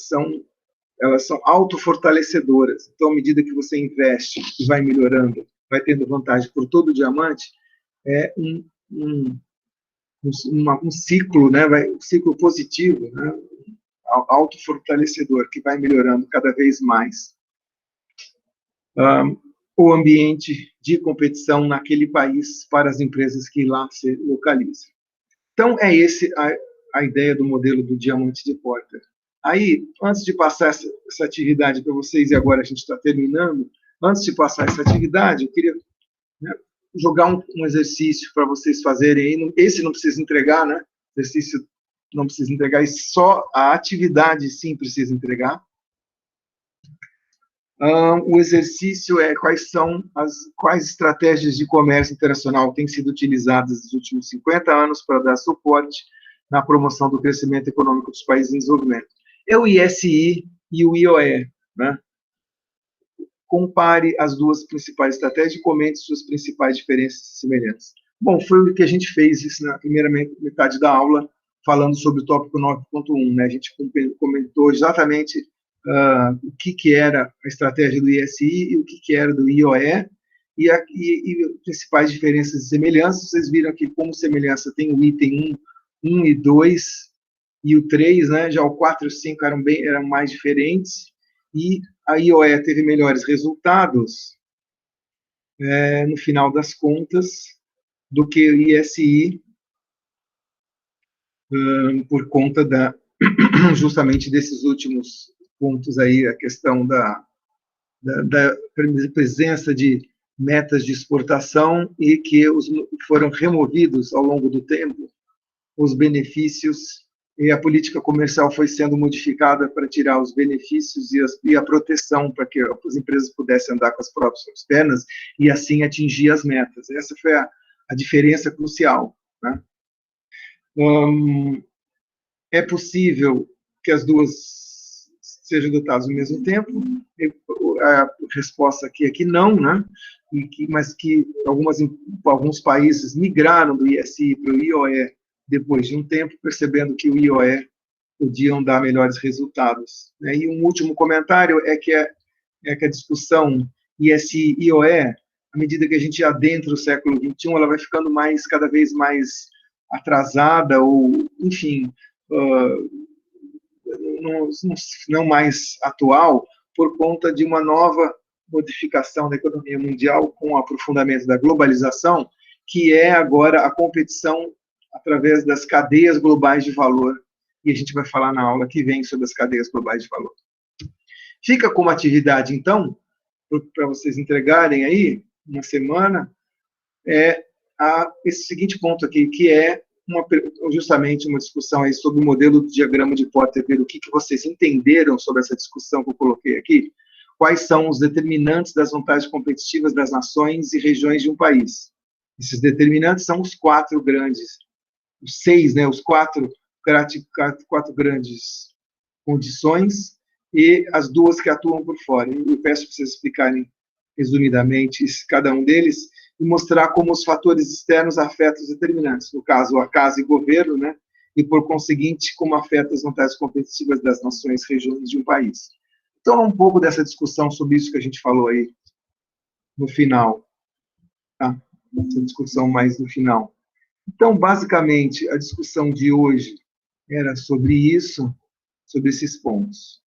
S1: elas são autofortalecedoras. Então, à medida que você investe e vai melhorando, vai tendo vantagem por todo o diamante, é um ciclo, né, um ciclo positivo, né, autofortalecedor, que vai melhorando cada vez mais. o ambiente de competição naquele país para as empresas que lá se localizam. Então, é esse a ideia do modelo do diamante de Porter. Aí, antes de passar essa atividade para vocês, e agora a gente está terminando, antes de passar essa atividade, eu queria, né, jogar um exercício para vocês fazerem aí. Esse não precisa entregar, né? O exercício não precisa entregar, e só a atividade sim precisa entregar. O exercício é quais estratégias de comércio internacional têm sido utilizadas nos últimos 50 anos para dar suporte na promoção do crescimento econômico dos países em desenvolvimento. É o ISI e o IOE, né? Compare as duas principais estratégias e comente suas principais diferenças e semelhanças. Bom, foi o que a gente fez isso na primeira metade da aula, falando sobre o tópico 9.1, né? A gente comentou exatamente o que era a estratégia do ISI e o que era do IOE, e principais diferenças e semelhanças. Vocês viram aqui como semelhança tem o item 1 e 2, e o 3, né? Já o 4 e o 5 eram mais diferentes, e a IOE teve melhores resultados, no final das contas, do que o ISI, por conta justamente desses últimos pontos aí, a questão da presença de metas de exportação, e que foram removidos ao longo do tempo os benefícios, e a política comercial foi sendo modificada para tirar os benefícios e a proteção, para que as empresas pudessem andar com as próprias pernas e assim atingir as metas. Essa foi a diferença crucial, né? É possível que as duas sejam adotadas ao mesmo tempo? A resposta aqui é que não, né? Mas que alguns países migraram do ISI para o IOE depois de um tempo, percebendo que o IOE podiam dar melhores resultados. E um último comentário é que a discussão ISI-IOE, à medida que a gente adentra o século XXI, ela vai ficando cada vez mais atrasada, ou, enfim, não mais atual, por conta de uma nova modificação da economia mundial, com o aprofundamento da globalização, que é agora a competição através das cadeias globais de valor, e a gente vai falar na aula que vem sobre as cadeias globais de valor. Fica como atividade, então, para vocês entregarem aí, uma semana, esse seguinte ponto aqui, que é justamente uma discussão aí sobre o modelo do diagrama de Porter, o que vocês entenderam sobre essa discussão que eu coloquei aqui, quais são os determinantes das vantagens competitivas das nações e regiões de um país. Esses determinantes são os quatro grandes, os seis, né, os quatro grandes condições, e as duas que atuam por fora. Eu peço para vocês explicarem resumidamente cada um deles, e mostrar como os fatores externos afetam os determinantes, no caso, a casa e governo, né, e, por conseguinte, como afeta as vantagens competitivas das nações e regiões de um país. Então, um pouco dessa discussão sobre isso que a gente falou aí no final, tá? Essa discussão mais no final. Então, basicamente, a discussão de hoje era sobre isso, sobre esses pontos.